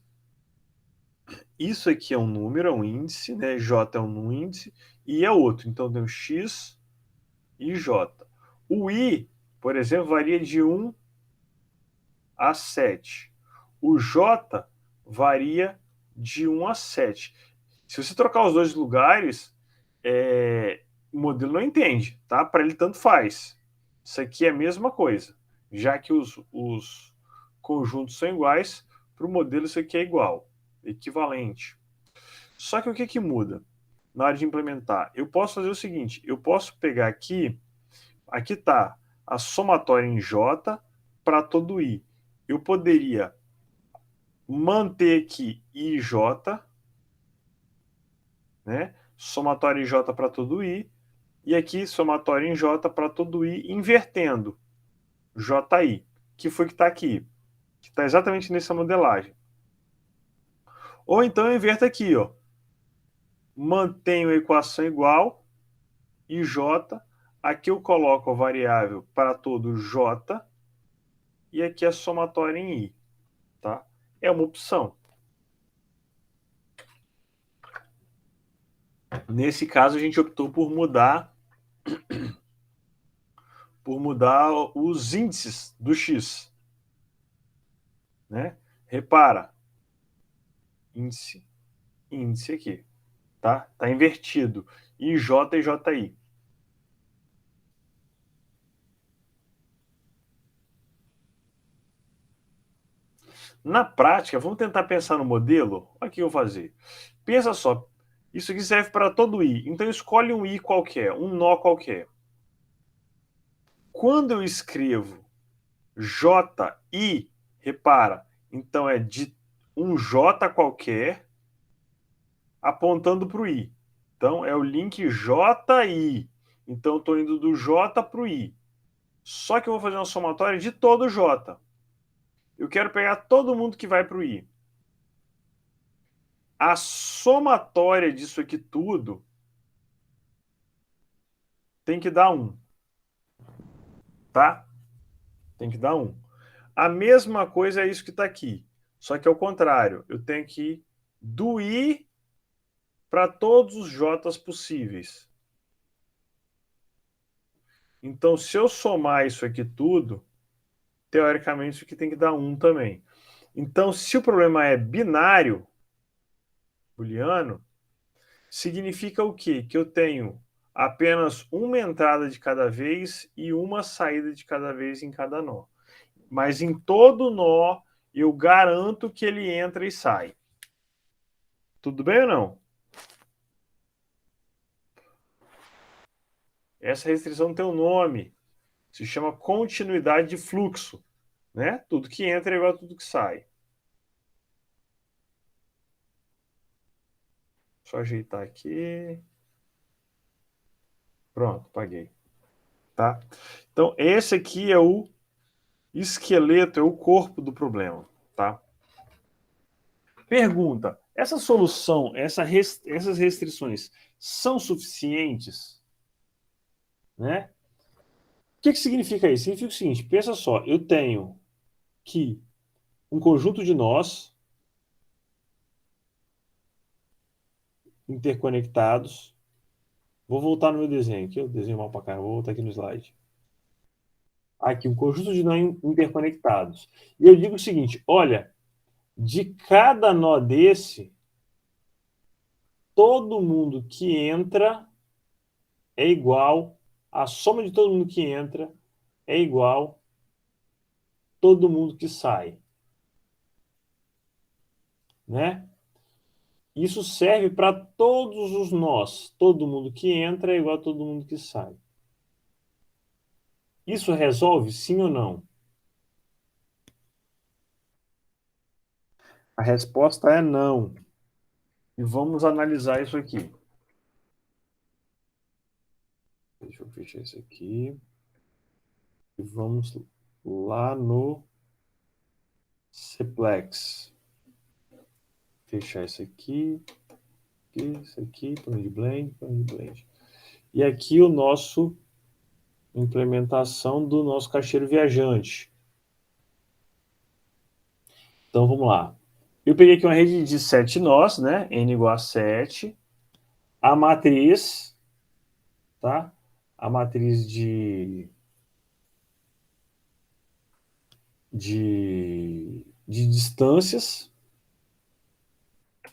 isso aqui é um número, é um índice, né? J é um índice, e é outro. Então tem o x e j. O i, por exemplo, varia de 1 a 7. O j varia de 1 a 7. Se você trocar os dois lugares, o modelo não entende, tá? Para ele tanto faz. Isso aqui é a mesma coisa. Já que os conjuntos são iguais, para o modelo isso aqui é igual, equivalente. Só que o que muda na hora de implementar? Eu posso fazer o seguinte, eu posso pegar aqui está a somatória em J para todo I. Eu poderia manter aqui IJ, né? Somatória em J para todo I, e aqui somatória em J para todo I, invertendo JI, que foi que está aqui, que está exatamente nessa modelagem. Ou então eu inverto aqui, ó. Mantenho a equação igual, IJ, aqui eu coloco a variável para todo J, e aqui a somatória em I. Tá? É uma opção. Nesse caso, a gente optou por mudar os índices do X. Né? Repara, índice aqui. Tá invertido. IJ e JI. Na prática, vamos tentar pensar no modelo? Olha o que eu vou fazer. Pensa só, isso aqui serve para todo I. Então escolhe um I qualquer, um nó qualquer. Quando eu escrevo JI, repara, então é de um J qualquer apontando para o I. Então é o link JI. Então estou indo do J para o I. Só que eu vou fazer uma somatória de todo J. Eu quero pegar todo mundo que vai para o I. A somatória disso aqui tudo tem que dar 1. Tá? Tem que dar 1. A mesma coisa é isso que está aqui. Só que ao contrário. Eu tenho que ir do I para todos os J's possíveis. Então, se eu somar isso aqui tudo, teoricamente isso aqui tem que dar 1 também. Então, se o problema é binário, booleano, significa o quê? Que eu tenho apenas uma entrada de cada vez e uma saída de cada vez em cada nó. Mas em todo nó, eu garanto que ele entra e sai. Tudo bem ou não? Essa restrição tem um nome. Se chama continuidade de fluxo. Né? Tudo que entra é igual a tudo que sai. Só ajeitar aqui. Pronto, apaguei. Tá? Então, esse aqui é o esqueleto, é o corpo do problema. Tá? Pergunta: essa solução, essas restrições são suficientes? Né? O que significa isso? Significa o seguinte, pensa só, eu tenho que um conjunto de nós interconectados. Vou voltar no meu desenho aqui, eu desenho mal para cá, vou voltar aqui no slide. Aqui, um conjunto de nós interconectados. E eu digo o seguinte, olha, de cada nó desse, todo mundo que entra é igual, a soma de todo mundo que entra é igual todo mundo que sai. Né? Isso serve para todos os nós. Todo mundo que entra é igual a todo mundo que sai. Isso resolve, sim ou não? A resposta é não. E vamos analisar isso aqui. Deixa eu fechar isso aqui. E vamos lá no Cplex. Fechar isso aqui. Isso aqui, plano de blend. E aqui o nosso implementação do nosso caixeiro viajante. Então vamos lá. Eu peguei aqui uma rede de 7 nós, né? N igual a 7. A matriz, tá? A matriz de distâncias.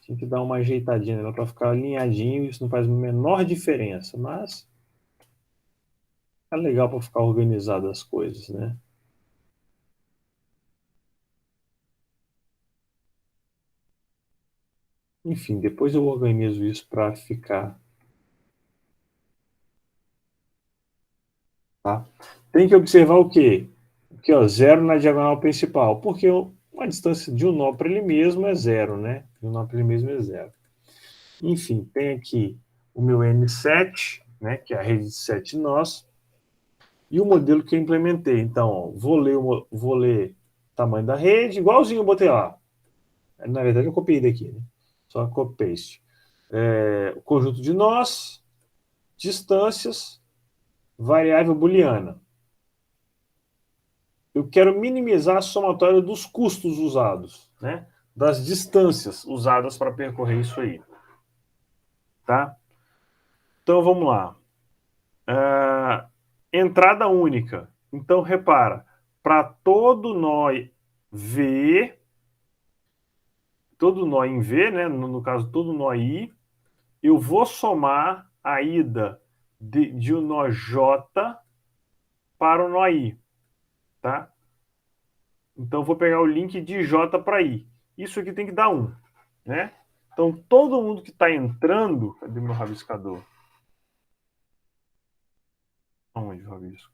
Tem que dar uma ajeitadinha nela para ficar alinhadinho. Isso não faz a menor diferença, mas é legal para ficar organizado as coisas, né? Enfim, depois eu organizo isso para ficar. Tá? Tem que observar o quê? Aqui, ó, zero na diagonal principal, porque a distância de um nó para ele mesmo é zero, né? De um nó para ele mesmo é zero. Enfim, tem aqui o meu N7, né, que é a rede de 7 nós, e o modelo que eu implementei. Então, ó, vou ler o tamanho da rede, igualzinho eu botei lá. Na verdade, eu copiei daqui, né? Só copy-paste. O conjunto de nós, distâncias, variável booleana. Eu quero minimizar a somatória dos custos usados, né? Das distâncias usadas para percorrer isso aí. Tá? Então, vamos lá. Entrada única. Então, repara, para todo nó V, todo nó em V, né? No caso, todo nó I, eu vou somar a ida de um nó J para o nó I. Tá? Então, vou pegar o link de J para I. Isso aqui tem que dar 1. Né? Então, todo mundo que está entrando... Cadê meu rabiscador? Onde o rabisco?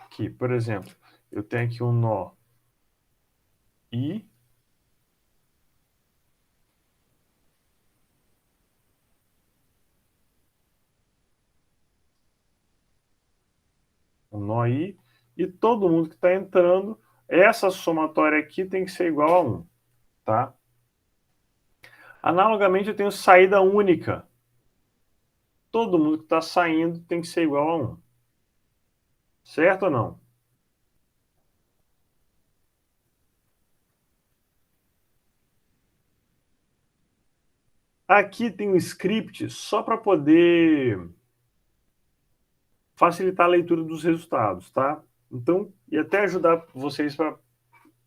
Aqui, por exemplo, eu tenho aqui um nó I. Um nó I. E todo mundo que está entrando, essa somatória aqui tem que ser igual a 1. Tá? Analogamente, eu tenho saída única. Todo mundo que está saindo tem que ser igual a 1. Certo ou não? Aqui tem um script só para poder facilitar a leitura dos resultados, tá? Então, e até ajudar vocês para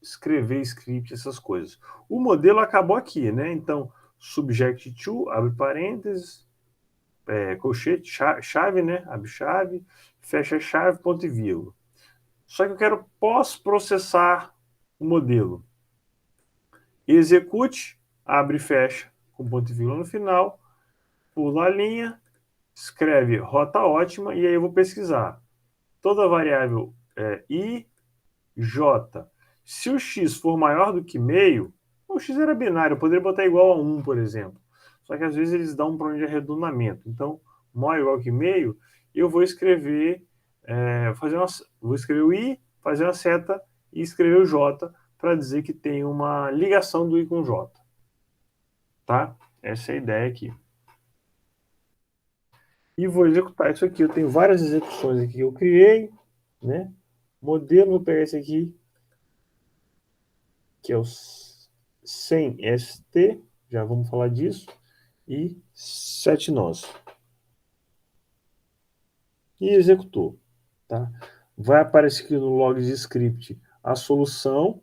escrever script, essas coisas. O modelo acabou aqui, né? Então, subject to, abre parênteses, colchete, chave, né? Abre chave, fecha chave, ponto e vírgula. Só que eu quero pós-processar o modelo. Execute, abre e fecha, com ponto e vírgula no final, pula a linha, escreve rota ótima, e aí eu vou pesquisar. Toda variável I, J. Se o x for maior do que meio, o x era binário, eu poderia botar igual a 1, por exemplo. Só que às vezes eles dão um problema de arredondamento. Então, maior ou igual que meio, eu vou escrever, vou escrever o I, fazer uma seta e escrever o J para dizer que tem uma ligação do I com o J. Tá? Essa é a ideia aqui. E vou executar isso aqui. Eu tenho várias execuções aqui que eu criei, né? Modelo, vou pegar esse aqui, que é o 100ST, já vamos falar disso, e 7 nós. E executou. Tá? Vai aparecer aqui no log de script a solução.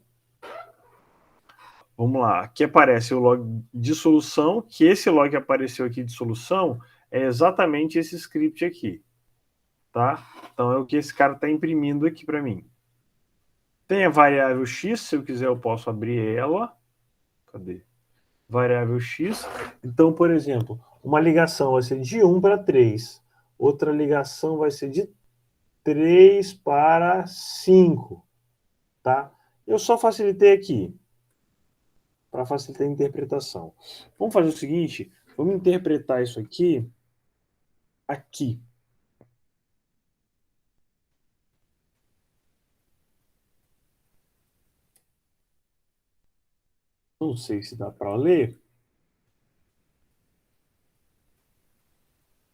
Vamos lá, aqui aparece o log de solução, que esse log que apareceu aqui de solução é exatamente esse script aqui. Tá? Então é o que esse cara está imprimindo aqui para mim. Tem a variável x, se eu quiser eu posso abrir ela. Cadê? Variável x. Então, por exemplo, uma ligação vai ser de 1 para 3. Outra ligação vai ser de 3 para 5. Tá? Eu só facilitei aqui, para facilitar a interpretação. Vamos fazer o seguinte, vamos interpretar isso aqui. Não sei se dá para ler.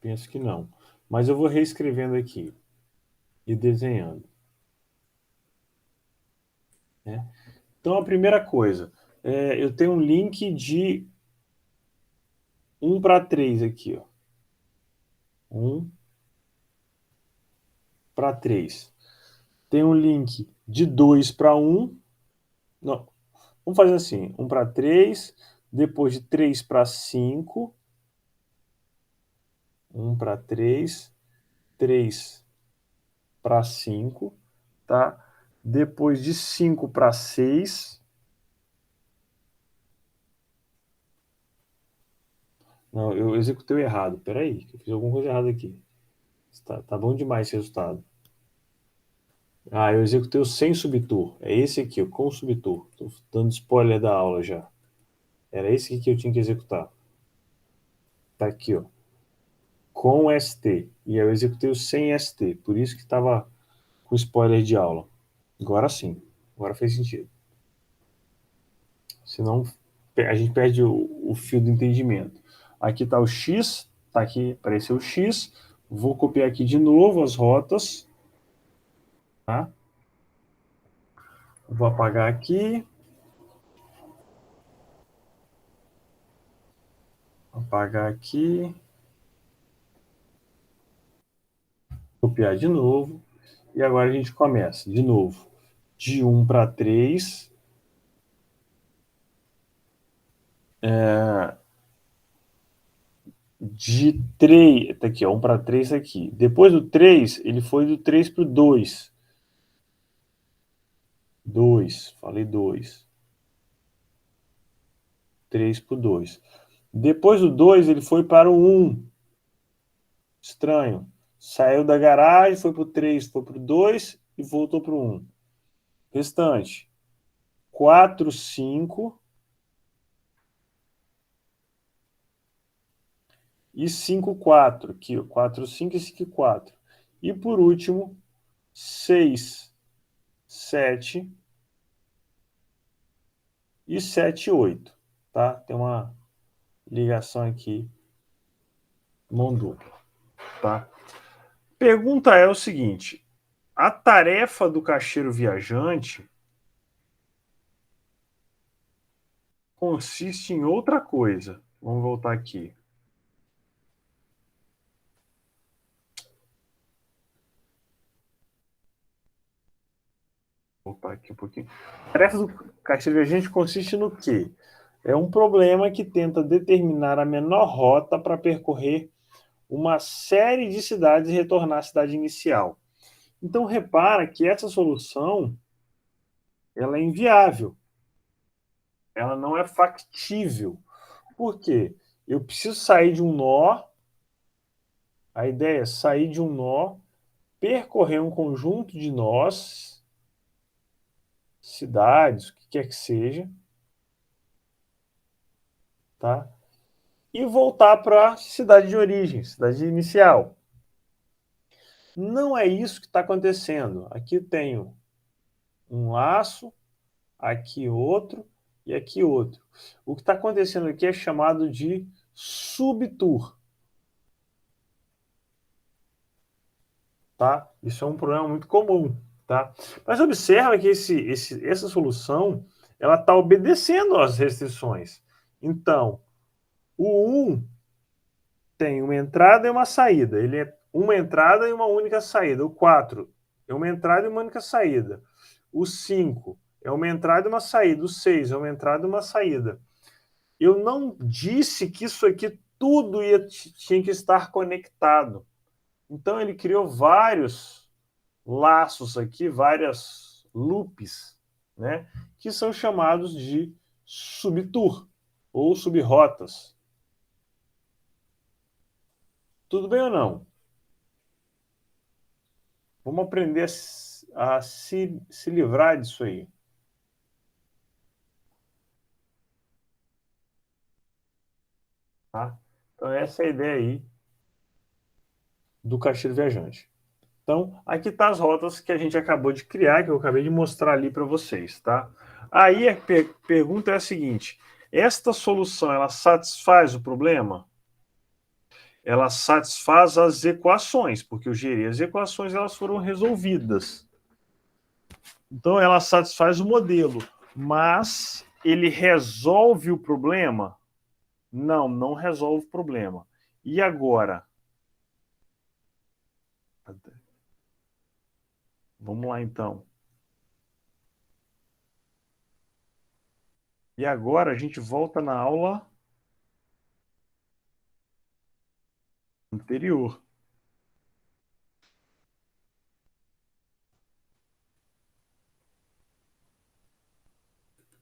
Penso que não. Mas eu vou reescrevendo aqui e desenhando. Né? Então, a primeira coisa, eu tenho um link de 1 para 3 aqui. Ó. 1 para 3. Tem um link de 2 para 1. Não, vamos fazer assim, 1 para 3, depois de 3 para 5. 1 para 3, 3 para 5, tá? Depois de 5 para 6. Não, eu executei errado. Peraí, eu fiz alguma coisa errada aqui. Tá bom demais esse resultado. Ah, eu executei o sem subtur. É esse aqui, o com subtur. Estou dando spoiler da aula já. Era esse aqui que eu tinha que executar. Tá aqui, ó. Com ST. E eu executei o sem ST. Por isso que estava com spoiler de aula. Agora sim. Agora fez sentido. Senão a gente perde o fio do entendimento. Aqui está o X. Tá aqui, apareceu o X. Vou copiar aqui de novo as rotas. Tá? Vou apagar aqui. Apagar aqui. Copiar de novo. E agora a gente começa de novo. De 1 para 3. De 3. Tá aqui, ó, 1 para 3 aqui. Depois do 3, ele foi do 3 para o 2. 2. Falei 2. 3 para o 2. Depois do 2, ele foi para o 1. Estranho. Saiu da garagem, foi para o 3, foi para o 2 e voltou para o 1. Restante. 4, 5 e 5, 4. Aqui, ó, 4, 5 e 5, 4. E por último, 6, 7 e 7, 8. Tá? Tem uma ligação aqui, mão dupla. Tá? Pergunta é o seguinte: a tarefa do caixeiro viajante consiste em outra coisa. Vamos voltar aqui. Vou voltar aqui um pouquinho. A tarefa do caixeiro viajante consiste no quê? É um problema que tenta determinar a menor rota para percorrer uma série de cidades e retornar à cidade inicial. Então, repara que essa solução ela é inviável. Ela não é factível. Por quê? Eu preciso sair de um nó. A ideia é sair de um nó, percorrer um conjunto de nós, cidades, o que quer que seja, tá? E voltar para a cidade de origem, cidade inicial. Não é isso que está acontecendo. Aqui tenho um laço, aqui outro e aqui outro. O que está acontecendo aqui é chamado de subtour. Tá? Isso é um problema muito comum. Tá? Mas observa que essa solução ela está obedecendo às restrições. Então, o 1 tem uma entrada e uma saída. Ele é uma entrada e uma única saída. O 4 é uma entrada e uma única saída. O 5 é uma entrada e uma saída. O 6 é uma entrada e uma saída. Eu não disse que isso aqui tudo tinha que estar conectado. Então ele criou vários laços aqui, várias loops, né, que são chamados de subtour ou subrrotas. Tudo bem ou não? Vamos aprender a se livrar disso aí. Tá? Então, essa é a ideia aí do Caixeiro Viajante. Então, aqui tá as rotas que a gente acabou de criar, que eu acabei de mostrar ali para vocês, tá? Aí a pergunta é a seguinte: esta solução, ela satisfaz o problema? Ela satisfaz as equações, porque eu gerei as equações, elas foram resolvidas. Então, ela satisfaz o modelo, mas ele resolve o problema? Não, não resolve o problema. E agora? Vamos lá, então. E agora a gente volta na aula anterior.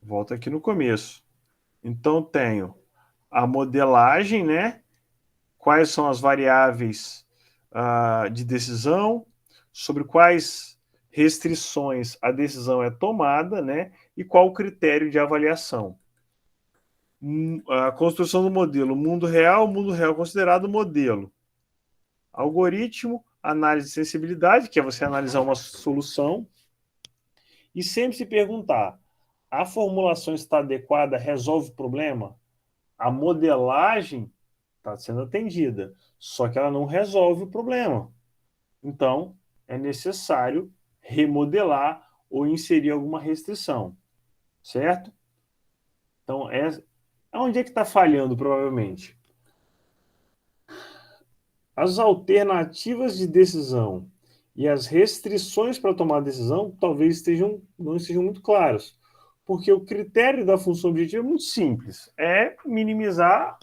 Volta aqui no começo. Então, tenho a modelagem, né? Quais são as variáveis de decisão, sobre quais restrições a decisão é tomada, né? E qual o critério de avaliação. A construção do modelo mundo real considerado modelo. Algoritmo, análise de sensibilidade, que é você analisar uma solução, e sempre se perguntar: a formulação está adequada, resolve o problema? A modelagem está sendo atendida, só que ela não resolve o problema. Então, é necessário remodelar ou inserir alguma restrição, certo? Então, onde é que está falhando, provavelmente? As alternativas de decisão e as restrições para tomar decisão talvez não estejam muito claras, porque o critério da função objetiva é muito simples, é minimizar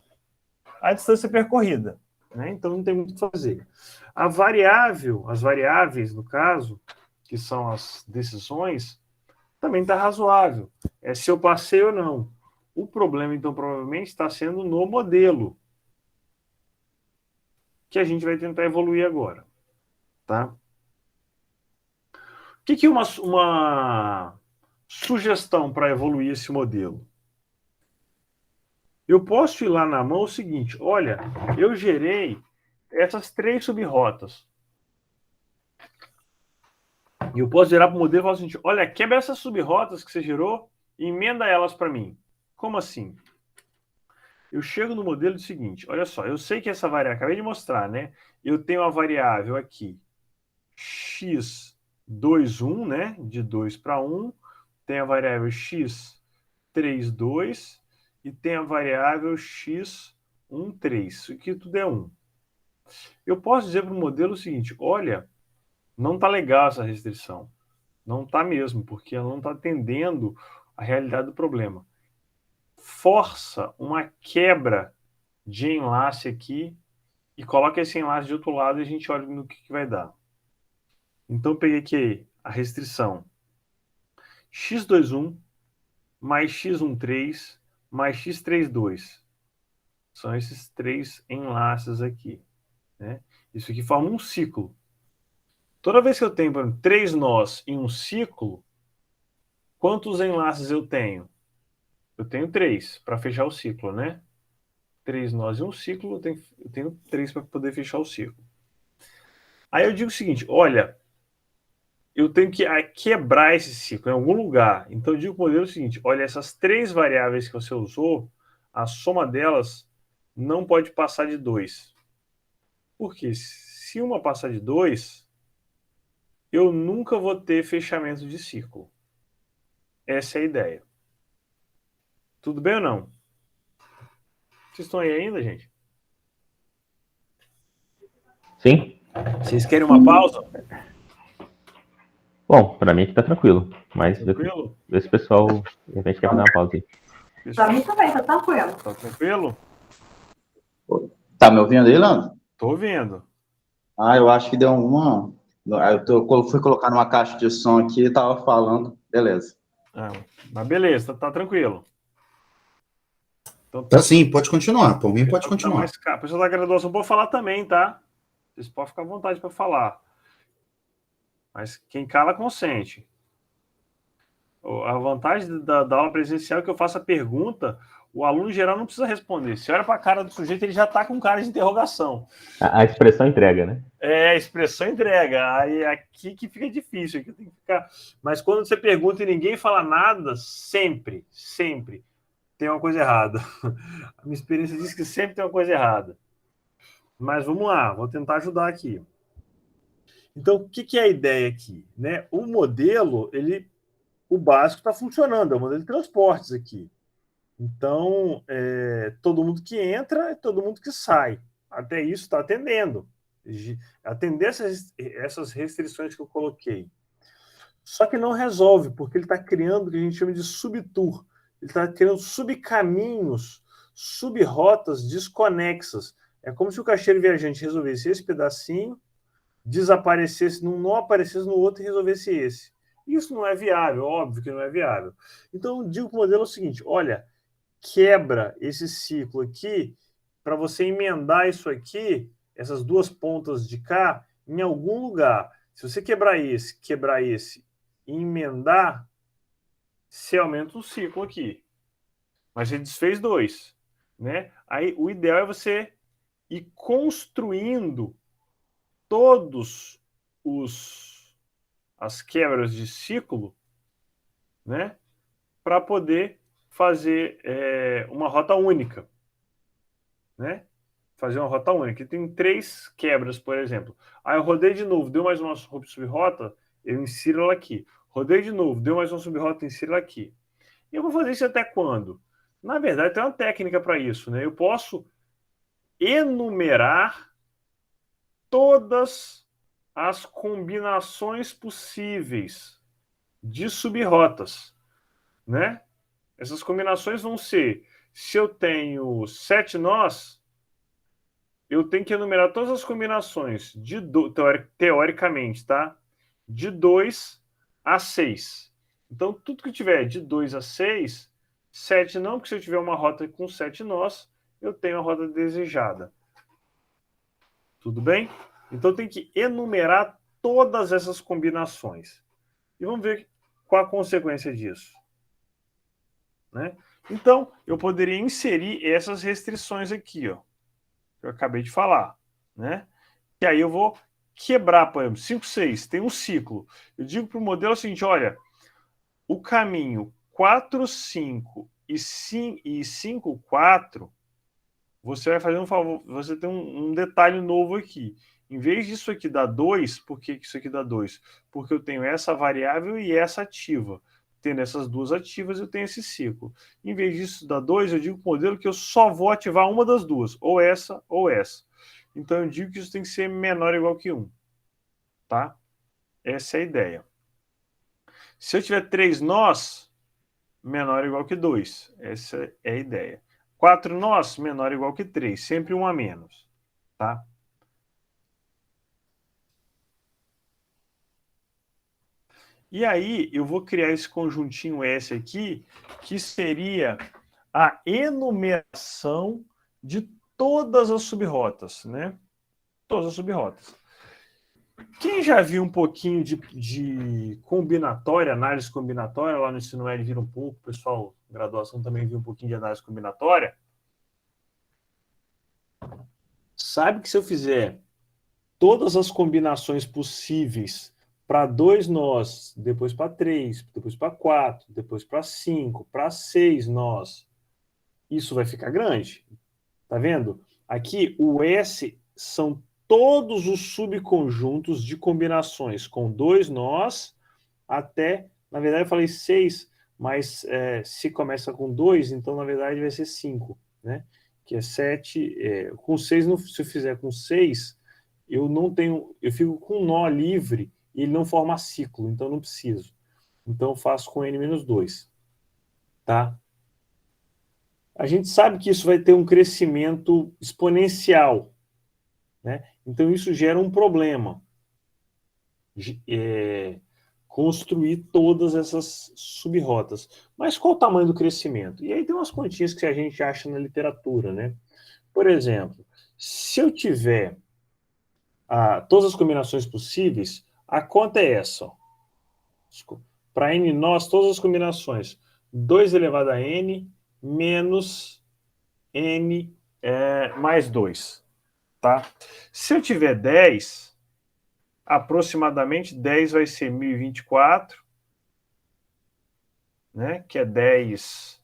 a distância percorrida, né? Então não tem muito o que fazer. As variáveis, no caso, que são as decisões, também está razoável. É se eu passei ou não. O problema, então, provavelmente está sendo no modelo, que a gente vai tentar evoluir agora, tá? O que é uma sugestão para evoluir esse modelo? Eu posso ir lá na mão o seguinte: olha, eu gerei essas 3 subrrotas. E eu posso gerar para o modelo e falar o seguinte: olha, quebra essas subrrotas que você gerou e emenda elas para mim. Como assim? Eu chego no modelo do seguinte: olha só, eu sei que essa variável, acabei de mostrar, né? Eu tenho uma variável aqui, x21, né? De 2 para 1. Tem a variável x32 e tem a variável x13. Isso aqui tudo é 1. Eu posso dizer para o modelo o seguinte: olha, não está legal essa restrição. Não está mesmo, porque ela não está atendendo a realidade do problema. Força uma quebra de enlace aqui e coloca esse enlace de outro lado e a gente olha no que vai dar. Então, eu peguei aqui a restrição x21 mais x13 mais x32. São esses 3 enlaces aqui, né? Isso aqui forma um ciclo. Toda vez que eu tenho, por exemplo, 3 nós em um ciclo, quantos enlaces eu tenho? Eu tenho 3 para fechar o ciclo, né? 3 nós em um ciclo, eu tenho 3 para poder fechar o ciclo. Aí eu digo o seguinte: olha, eu tenho que quebrar esse ciclo em algum lugar. Então eu digo para o modelo o seguinte: olha, essas 3 variáveis que você usou, a soma delas não pode passar de 2. Por quê? Se uma passar de 2, eu nunca vou ter fechamento de ciclo. Essa é a ideia. Tudo bem ou não? Vocês estão aí ainda, gente? Sim. Vocês querem uma pausa? Bom, para mim tá tranquilo. Mas Tranquilo? vê se o pessoal, de repente, quer fazer uma pausa aí. Pra mim também, tá tranquilo. Tá tranquilo? Tá me ouvindo aí, Leandro? Tô ouvindo. Eu acho que deu uma Aí fui colocar numa caixa de som aqui e tava falando, beleza. Mas beleza, tá tranquilo. Então, Tá sim, pode continuar. Por mim, pode continuar. A pessoa da graduação pode falar também, tá? Vocês podem ficar à vontade para falar. Mas quem cala, consente. A vantagem da aula presencial é que eu faço a pergunta, o aluno em geral não precisa responder. Se olha para a cara do sujeito, ele já está com cara de interrogação. A expressão entrega, né? A expressão entrega. Aí aqui que fica difícil. Aqui tem que ficar... Mas quando você pergunta e ninguém fala nada, sempre tem uma coisa errada. A minha experiência diz que sempre tem uma coisa errada. Mas vamos lá, vou tentar ajudar aqui. Então, o que é a ideia aqui? Né? O modelo, o básico está funcionando, é o modelo de transportes aqui. Então, todo mundo que entra é todo mundo que sai. Até isso está atendendo. Atender essas restrições que eu coloquei. Só que não resolve, porque ele está criando o que a gente chama de subtour. Ele está criando subcaminhos, subrotas desconexas. É como se o caixeiro viajante resolvesse esse pedacinho, desaparecesse, não aparecesse no outro e resolvesse esse. Isso não é viável, óbvio que não é viável. Então, digo para o modelo o seguinte, olha, quebra esse ciclo aqui para você emendar isso aqui, essas duas pontas de cá, em algum lugar. Se você quebrar esse e emendar, você aumenta um ciclo aqui. Mas você desfez dois. Né? Aí, o ideal é você ir construindo todos as quebras de ciclo, né, para poder fazer uma rota única, né? Fazer uma rota única. Tem 3 quebras, por exemplo. Aí eu rodei de novo, deu mais uma subrota, eu insiro ela aqui. Rodei de novo, deu mais uma subrota, insiro ela aqui. E eu vou fazer isso até quando? Na verdade, tem uma técnica para isso, né? Eu posso enumerar todas as combinações possíveis de subrotas, né? Essas combinações vão ser, se eu tenho 7 nós, eu tenho que enumerar todas as combinações, teoricamente, tá? De 2 a 6. Então, tudo que tiver de 2 a 6, 7 não, porque se eu tiver uma rota com 7 nós, eu tenho a rota desejada. Tudo bem? Então, tem que enumerar todas essas combinações. E vamos ver qual a consequência disso. Né? Então, eu poderia inserir essas restrições aqui, ó, que eu acabei de falar. Né? E aí eu vou quebrar, por exemplo, 5, 6, tem um ciclo. Eu digo para o modelo o seguinte, olha, o caminho 4, 5 e 5, 4, você vai fazer um favor, você tem um detalhe novo aqui. Em vez disso aqui dar 2, por que isso aqui dá 2? Porque eu tenho essa variável e essa ativa. Tendo essas duas ativas, eu tenho esse ciclo. Em vez disso dar 2, eu digo para o modelo que eu só vou ativar uma das duas, ou essa ou essa. Então, eu digo que isso tem que ser menor ou igual que 1. Tá? Essa é a ideia. Se eu tiver 3 nós, menor ou igual que 2. Essa é a ideia. 4 nós, menor ou igual que 3. Sempre 1 a menos. Tá? E aí, eu vou criar esse conjuntinho S aqui, que seria a enumeração de todas as subrotas, né? Todas as subrotas. Quem já viu um pouquinho de combinatória, análise combinatória, lá no ensino médio vira um pouco, o pessoal graduação também viu um pouquinho de análise combinatória, sabe que se eu fizer todas as combinações possíveis para 2 nós, depois para 3, depois para 4, depois para 5, para 6 nós, isso vai ficar grande. Tá vendo? Aqui o S são todos os subconjuntos de combinações com 2 nós até, na verdade eu falei 6, mas se começa com 2, então na verdade vai ser 5, né? Que é 7, com 6, se eu fizer com 6, eu não tenho, eu fico com um nó livre e ele não forma ciclo, então não preciso. Então eu faço com N-2, tá? A gente sabe que isso vai ter um crescimento exponencial, né? Então isso gera um problema. construir todas essas subrrotas. Mas qual o tamanho do crescimento? E aí tem umas continhas que a gente acha na literatura, né? Por exemplo, se eu tiver todas as combinações possíveis, a conta é essa. Para n nós, todas as combinações. 2 elevado a n menos n mais 2. Tá? Se eu tiver 10, aproximadamente 10 vai ser 1024, né? Que é 10,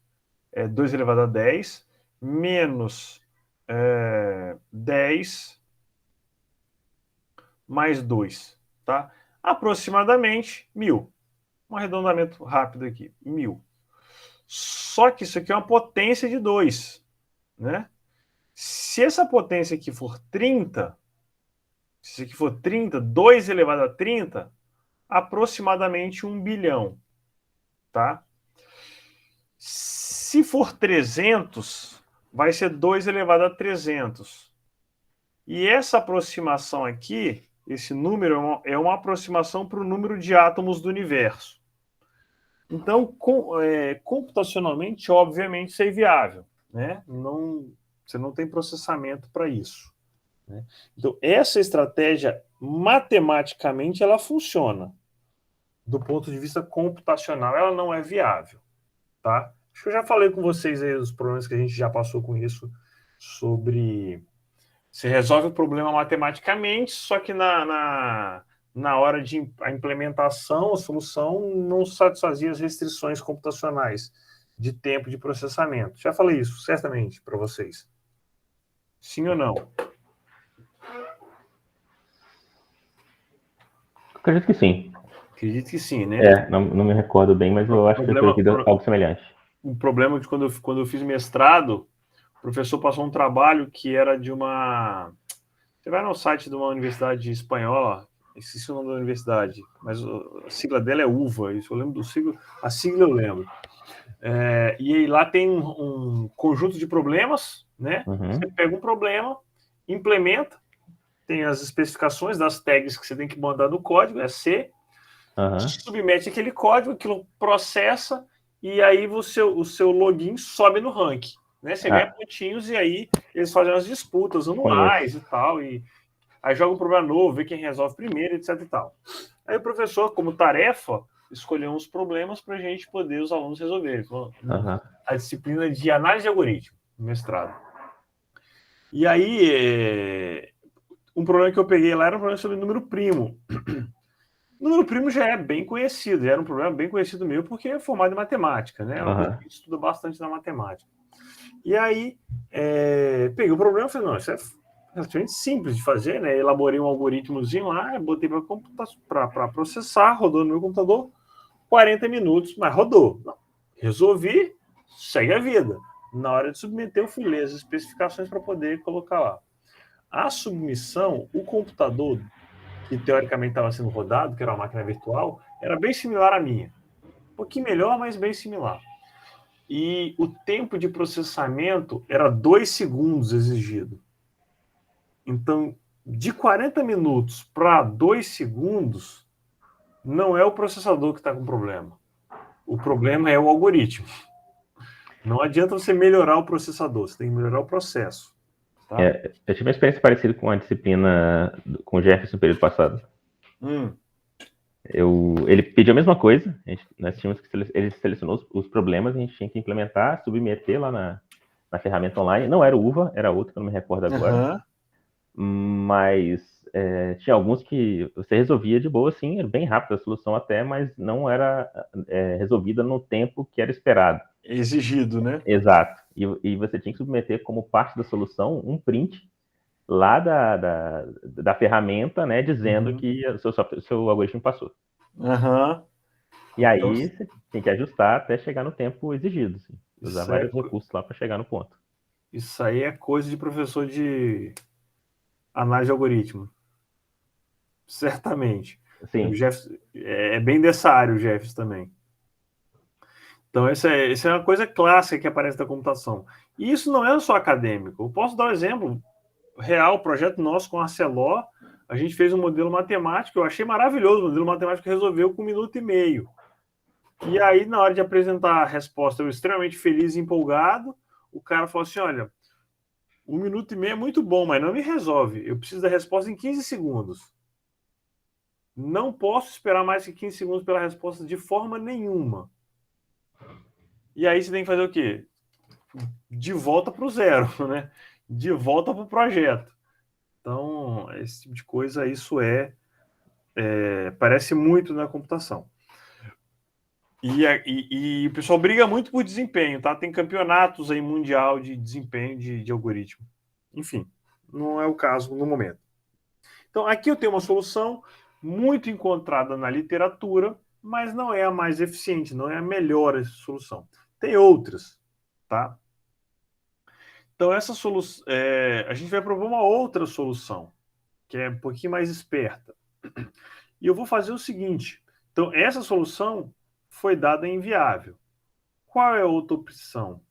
2 elevado a 10, menos 10 mais 2, tá? Aproximadamente 1000. Um arredondamento rápido aqui, 1000. Só que isso aqui é uma potência de 2, né? Se essa potência aqui for 30, se isso aqui for 30, 2 elevado a 30, aproximadamente 1 bilhão, tá? Se for 300, vai ser 2 elevado a 300. E essa aproximação aqui, esse número é uma aproximação para o número de átomos do universo. Então, computacionalmente, obviamente, isso é inviável, né? Você não tem processamento para isso, né? Então, essa estratégia, matematicamente, ela funciona. Do ponto de vista computacional, ela não é viável, tá? Acho que eu já falei com vocês aí os problemas que a gente já passou com isso, sobre... Você resolve o problema matematicamente, só que na hora de a implementação, a solução não satisfazia as restrições computacionais de tempo de processamento. Já falei isso, certamente, para vocês. Sim ou não? Acredito que sim. Acredito que sim, né? Não me recordo bem, mas eu acho que eu ouvi algo semelhante. O problema de quando eu fiz mestrado, o professor passou um trabalho que era de uma... Você vai no site de uma universidade espanhola, esqueci o nome da universidade, mas a sigla dela é UVA, isso eu lembro do sigla, a sigla eu lembro. E aí lá tem um conjunto de problemas, né? Uhum. Você pega um problema, implementa, tem as especificações das tags que você tem que mandar no código, é C, submete aquele código, aquilo processa, e aí o seu login sobe no ranking, né? Você ganha pontinhos, e aí eles fazem as disputas anuais e tal, e aí joga um problema novo, vê quem resolve primeiro, etc e tal. Aí o professor, como tarefa, escolheu uns problemas para a gente poder, os alunos, resolverem. A disciplina de análise de algoritmo, mestrado. E aí, um problema que eu peguei lá era um problema sobre número primo. O número primo já é bem conhecido, já era um problema bem conhecido meu, porque é formado em matemática, né? A gente estuda bastante na matemática. E aí, peguei o problema e falei, não, isso é relativamente simples de fazer, né? Elaborei um algoritmozinho lá, botei para processar, rodou no meu computador, 40 minutos, mas rodou. Resolvi, segue a vida. Na hora de submeter, eu fui ler as especificações para poder colocar lá. A submissão, o computador que teoricamente estava sendo rodado, que era uma máquina virtual, era bem similar à minha. Um pouquinho melhor, mas bem similar. E o tempo de processamento era 2 segundos exigido. Então, de 40 minutos para 2 segundos, não é o processador que está com problema. O problema é o algoritmo. Não adianta você melhorar o processador, você tem que melhorar o processo. Tá? Eu tive uma experiência parecida com a disciplina com o Jefferson no período passado. Ele pediu a mesma coisa, ele selecionou os problemas, a gente tinha que implementar, submeter lá na ferramenta online. Não era o UVA, era outro, que eu não me recordo agora. Mas tinha alguns que você resolvia de boa, sim, era bem rápido a solução até, mas não era resolvida no tempo que era esperado. Exigido, né? Exato. E você tinha que submeter como parte da solução um print lá da ferramenta, né, dizendo que o seu algoritmo passou. E aí então, você tem que ajustar até chegar no tempo exigido. Assim. Usar vários recursos lá para chegar no ponto. Isso aí é coisa de professor de análise de algoritmo. Certamente. Sim. O Jefferson, é bem dessa área o Jefferson também. Então, essa é uma coisa clássica que aparece da computação. E isso não é só acadêmico. Eu posso dar um exemplo real, projeto nosso com a Arcelor. a gente fez um modelo matemático, eu achei maravilhoso, o modelo matemático resolveu com 1 minuto e meio. E aí, na hora de apresentar a resposta, eu extremamente feliz e empolgado, o cara falou assim, olha, 1 minuto e meio é muito bom, mas não me resolve, eu preciso da resposta em 15 segundos. Não posso esperar mais que 15 segundos pela resposta de forma nenhuma. E aí você tem que fazer o quê? De volta para o zero, né? De volta para o projeto. Então, esse tipo de coisa, isso parece muito na computação. E o pessoal briga muito por desempenho, tá? Tem campeonatos aí mundial de desempenho de algoritmo. Enfim, não é o caso no momento. Então, aqui eu tenho uma solução muito encontrada na literatura, mas não é a mais eficiente, não é a melhor solução. Tem outras, tá? Então, essa solução, a gente vai propor uma outra solução, que é um pouquinho mais esperta. E eu vou fazer o seguinte. Então, essa solução foi dada inviável. Qual é a outra opção?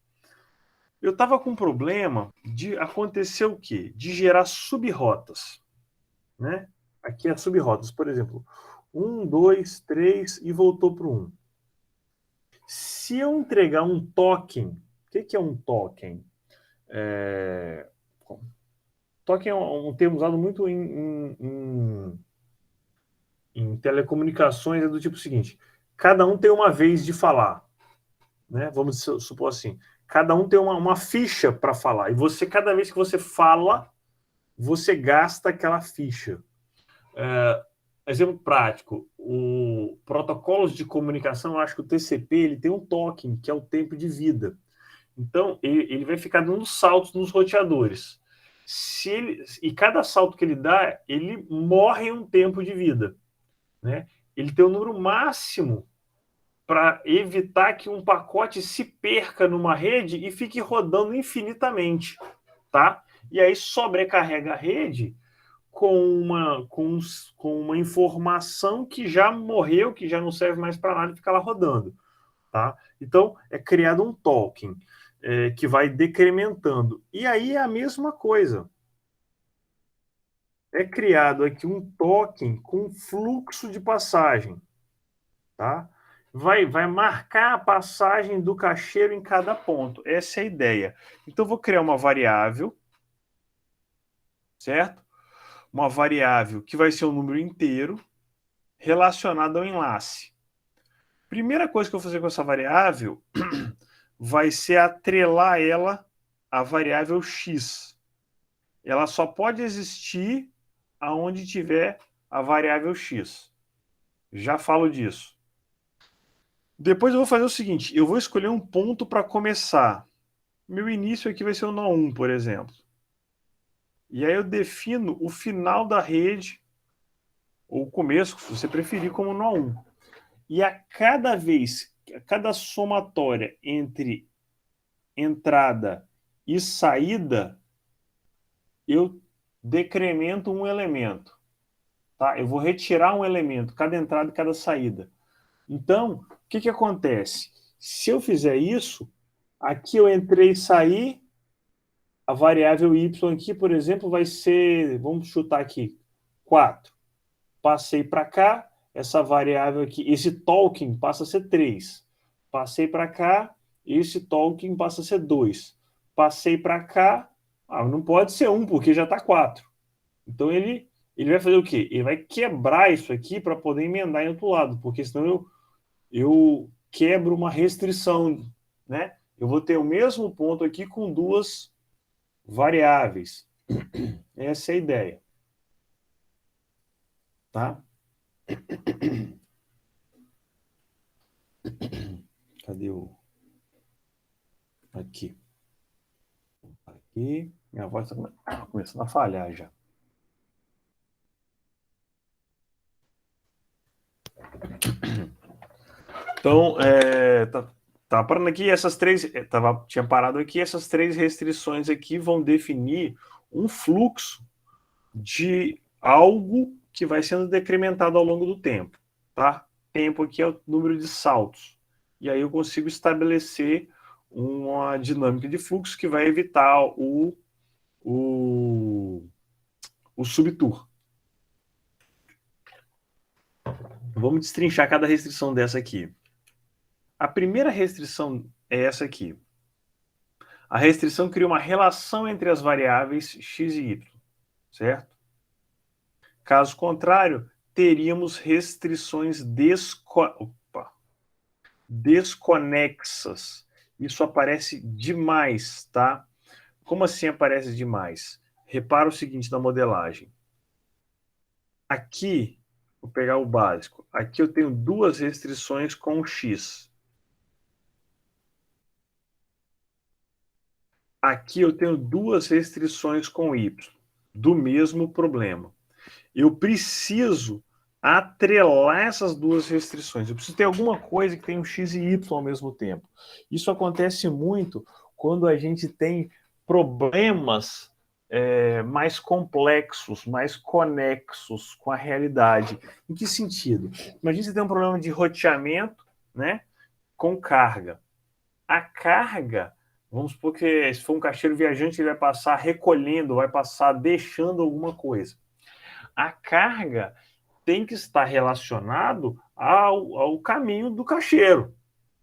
Eu estava com um problema de acontecer o quê? De gerar subrrotas, né? Aqui é subrrotas, por exemplo, 1, 2, 3 e voltou para o 1. Se eu entregar um token, o que é um token? Token é um termo usado muito em telecomunicações, é do tipo seguinte, cada um tem uma vez de falar, né? Vamos supor assim, cada um tem uma ficha para falar, e você, cada vez que você fala, você gasta aquela ficha. Exemplo prático, o protocolos de comunicação, eu acho que o TCP ele tem um token, que é o tempo de vida. Então, ele vai ficar dando saltos nos roteadores. E cada salto que ele dá, ele morre em um tempo de vida, né? Ele tem um número máximo para evitar que um pacote se perca numa rede e fique rodando infinitamente, tá? E aí sobrecarrega a rede com uma informação que já morreu, que já não serve mais para nada e fica lá rodando, tá? Então, é criado um token que vai decrementando. E aí é a mesma coisa. É criado aqui um token com fluxo de passagem, tá? Vai marcar a passagem do cacheiro em cada ponto. Essa é a ideia. Então, eu vou criar uma variável, certo? Uma variável que vai ser um número inteiro relacionado ao enlace. Primeira coisa que eu vou fazer com essa variável vai ser atrelar ela à variável x. Ela só pode existir aonde tiver a variável x. Já falo disso. Depois eu vou fazer o seguinte, eu vou escolher um ponto para começar. Meu início aqui vai ser o nó 1, por exemplo. E aí eu defino o final da rede, ou o começo, se você preferir, como nó 1. E a cada somatória entre entrada e saída, eu decremento um elemento. Tá? Eu vou retirar um elemento, cada entrada e cada saída. Então, o que acontece? Se eu fizer isso, aqui eu entrei e saí, a variável y aqui, por exemplo, vai ser, vamos chutar aqui, 4. Passei para cá, essa variável aqui, esse token passa a ser 3. Passei para cá, esse token passa a ser 2. Passei para cá, não pode ser 1, porque já está 4. Então, ele vai fazer o quê? Ele vai quebrar isso aqui para poder emendar em outro lado, porque senão eu quebro uma restrição, né? Eu vou ter o mesmo ponto aqui com duas variáveis. Essa é a ideia. Tá? Cadê o... Aqui. Aqui. Minha voz está começando a falhar já. Então, tá parando aqui essas três... Tinha parado aqui, essas 3 restrições aqui vão definir um fluxo de algo que vai sendo decrementado ao longo do tempo, tá? Tempo aqui é o número de saltos. E aí eu consigo estabelecer uma dinâmica de fluxo que vai evitar o subtour, Vamos destrinchar cada restrição dessa aqui. A primeira restrição é essa aqui. A restrição cria uma relação entre as variáveis x e y, certo? Caso contrário, teríamos restrições desconexas. Isso aparece demais, tá? Como assim aparece demais? Repara o seguinte na modelagem. Aqui, vou pegar o básico. Aqui eu tenho duas restrições com x. Aqui eu tenho duas restrições com y, do mesmo problema. Eu preciso atrelar essas duas restrições. Eu preciso ter alguma coisa que tenha um x e y ao mesmo tempo. Isso acontece muito quando a gente tem problemas mais complexos, mais conexos com a realidade. Em que sentido? Imagina você tem um problema de roteamento, né, com carga. A carga, vamos supor que se for um caixeiro viajante, ele vai passar recolhendo, vai passar deixando alguma coisa. A carga tem que estar relacionado ao caminho do caixeiro,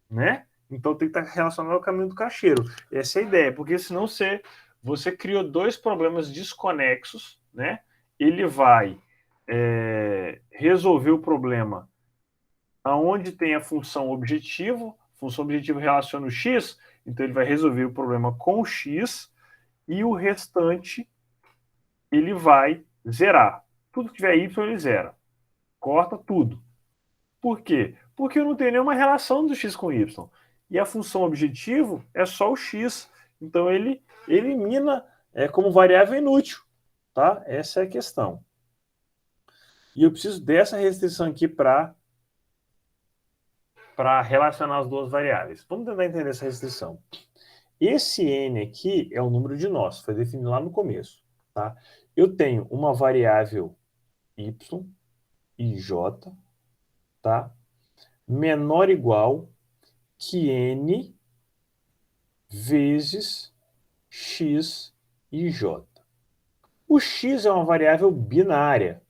né? Então tem que estar relacionado ao caminho do caixeiro. Essa é a ideia, porque senão você criou dois problemas desconexos, né? Ele vai resolver o problema aonde tem a função objetivo relaciona o x, então ele vai resolver o problema com o x e o restante ele vai zerar. Tudo que tiver y ele zera. Corta tudo. Por quê? Porque eu não tenho nenhuma relação do x com y. E a função objetivo é só o x. Então ele elimina como variável inútil. Tá? Essa é a questão. E eu preciso dessa restrição aqui para relacionar as duas variáveis. Vamos tentar entender essa restrição. Esse n aqui é o número de nós, foi definido lá no começo. Tá? Eu tenho uma variável y e j, tá? Menor ou igual que n vezes x e j. O x é uma variável binária.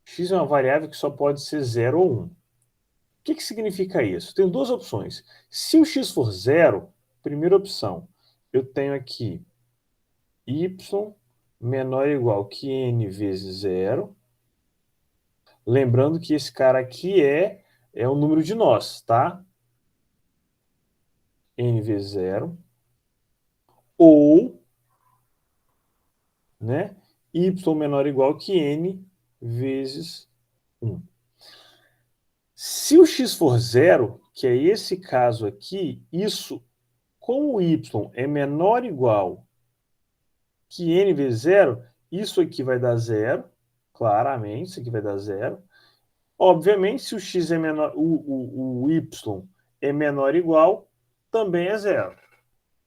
X é uma variável que só pode ser 0 ou 1. O que significa isso? Tem duas opções. Se o x for 0, primeira opção, eu tenho aqui y menor ou igual que n vezes 0. Lembrando que esse cara aqui é o número de nós, tá? N vezes 0. Ou, né, y menor ou igual que n vezes 1. Se o x for 0, que é esse caso aqui, isso, como o y é menor ou igual que n vezes 0, isso aqui vai dar 0, claramente, isso aqui vai dar 0. Obviamente, se o x é menor, o y é menor ou igual, também é 0.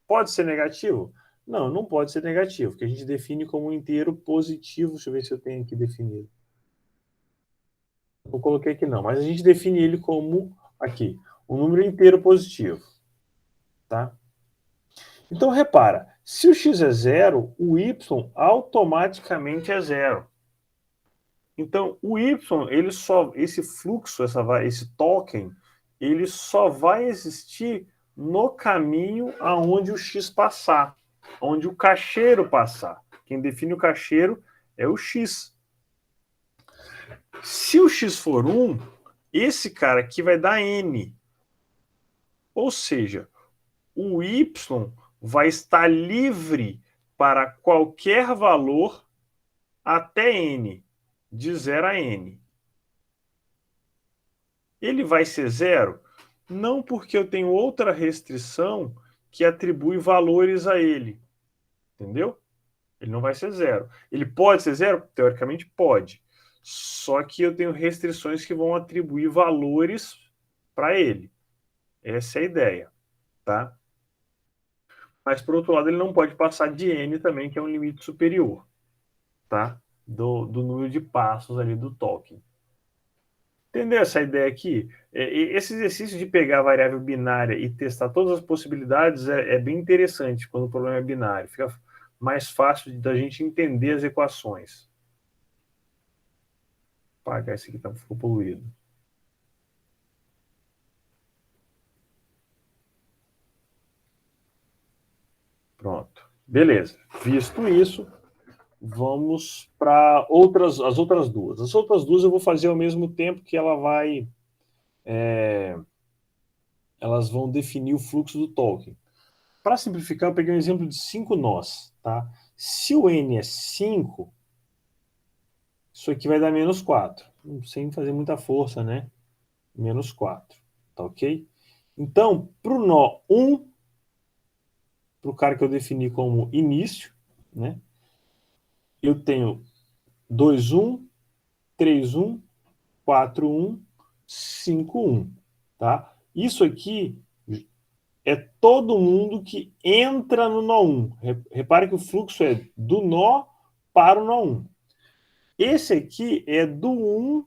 Pode ser negativo? Não, não pode ser negativo, porque a gente define como um inteiro positivo. Deixa eu ver se eu tenho aqui definido. Não coloquei aqui não, mas a gente define ele como, aqui, um número inteiro positivo. Tá? Então, repara, se o x é 0, o y automaticamente é 0. Então, o y, esse fluxo, esse token, ele só vai existir no caminho aonde o x passar, onde o caixeiro passar. Quem define o caixeiro é o x. Se o x for 1, esse cara aqui vai dar n. Ou seja, o y vai estar livre para qualquer valor até n, de 0 a n. Ele vai ser 0? Não, porque eu tenho outra restrição que atribui valores a ele. Entendeu? Ele não vai ser 0. Ele pode ser 0? Teoricamente pode. Só que eu tenho restrições que vão atribuir valores para ele. Essa é a ideia. Tá? Mas, por outro lado, ele não pode passar de n também, que é um limite superior, tá? Do número de passos ali do token. Entendeu essa ideia aqui? Esse exercício de pegar a variável binária e testar todas as possibilidades é bem interessante quando o problema é binário. Fica mais fácil da gente entender as equações. apagar esse aqui, tá? Ficou poluído. Pronto. Beleza. Visto isso, vamos para as outras duas. As outras duas eu vou fazer ao mesmo tempo que elas vão definir o fluxo do Tolkien. Para simplificar, eu peguei um exemplo de 5 nós. Tá? Se o n é 5, isso aqui vai dar menos 4. Sem fazer muita força, né? Menos 4. Tá ok? Então, para o nó 1, para o cara que eu defini como início, né? Eu tenho 2, 1, 3, 1, 4, 1, 5, 1. Tá? Isso aqui é todo mundo que entra no nó 1. Repare que o fluxo é do nó para o nó 1. Esse aqui é do 1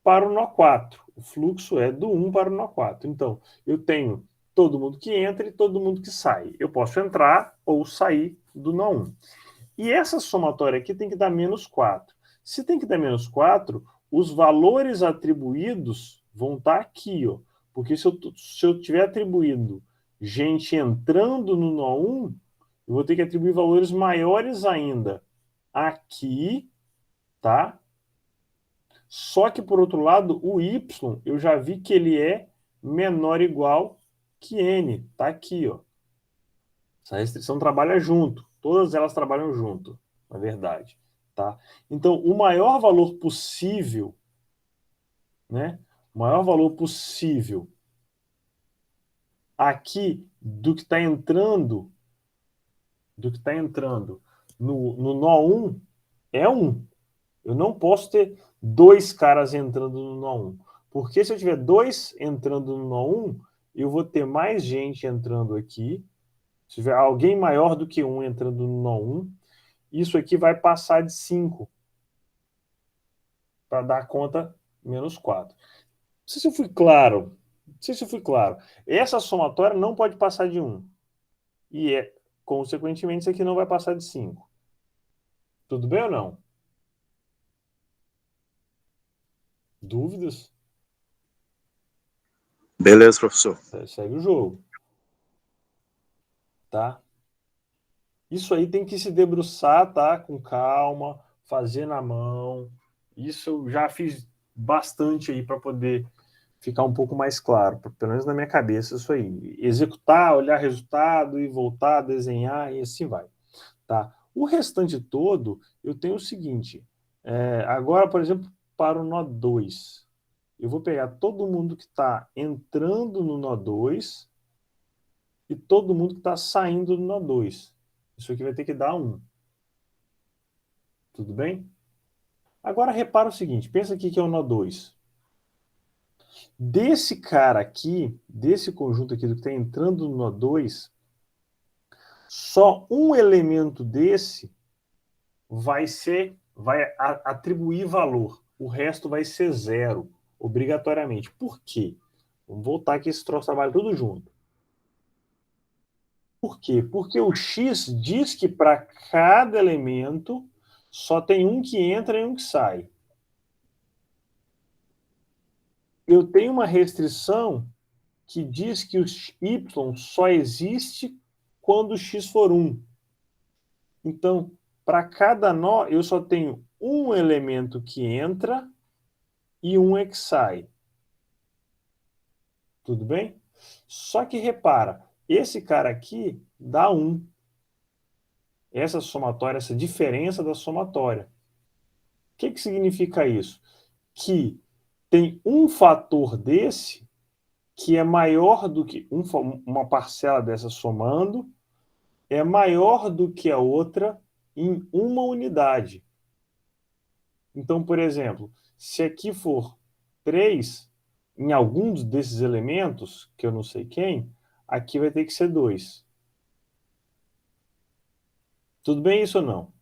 para o nó 4. O fluxo é do 1 para o nó 4. Então, eu tenho todo mundo que entra e todo mundo que sai. Eu posso entrar ou sair do nó 1. E essa somatória aqui tem que dar menos 4. Se tem que dar menos 4, os valores atribuídos vão estar aqui, ó. Porque se eu tiver atribuindo gente entrando no nó 1, eu vou ter que atribuir valores maiores ainda aqui, tá? Só que, por outro lado, o y, eu já vi que ele é menor ou igual que n. Tá aqui, ó. Essa restrição trabalha junto. Todas elas trabalham junto, na verdade. Tá? Então, o maior valor possível, né? O maior valor possível aqui do que está entrando no nó 1 é 1. Eu não posso ter 2 caras entrando no nó 1. Porque se eu tiver 2 entrando no nó 1, eu vou ter mais gente entrando aqui. Se tiver alguém maior do que 1 entrando no nó 1, isso aqui vai passar de 5 para dar conta menos 4. Não sei se eu fui claro. Essa somatória não pode passar de 1. E, consequentemente, isso aqui não vai passar de 5. Tudo bem ou não? Dúvidas? Beleza, professor. Segue o jogo. Tá? Isso aí tem que se debruçar, tá? Com calma, fazer na mão. Isso eu já fiz bastante aí para poder ficar um pouco mais claro, pelo menos na minha cabeça, isso aí. Executar, olhar resultado e voltar, desenhar e assim vai. Tá? O restante todo, eu tenho o seguinte. Agora, por exemplo, para o nó 2. Eu vou pegar todo mundo que está entrando no nó 2 e todo mundo que está saindo do nó 2. Isso aqui vai ter que dar 1. Tudo bem? Agora repara o seguinte, pensa aqui que é o nó 2. Desse cara aqui, desse conjunto aqui do que está entrando no nó 2, só um elemento desse vai atribuir valor. O resto vai ser 0, obrigatoriamente. Por quê? Vamos voltar aqui, esse troço trabalha tudo junto. Por quê? Porque o X diz que para cada elemento só tem um que entra e um que sai. Eu tenho uma restrição que diz que o Y só existe quando o X for 1. Então, para cada nó, eu só tenho um elemento que entra e um é que sai. Tudo bem? Só que repara, esse cara aqui dá 1. Essa somatória, essa diferença da somatória. O que significa isso? Que tem um fator desse que é maior do que uma parcela dessa somando, é maior do que a outra em uma unidade. Então, por exemplo, se aqui for 3, em alguns desses elementos, que eu não sei quem, aqui vai ter que ser 2. Tudo bem isso ou não?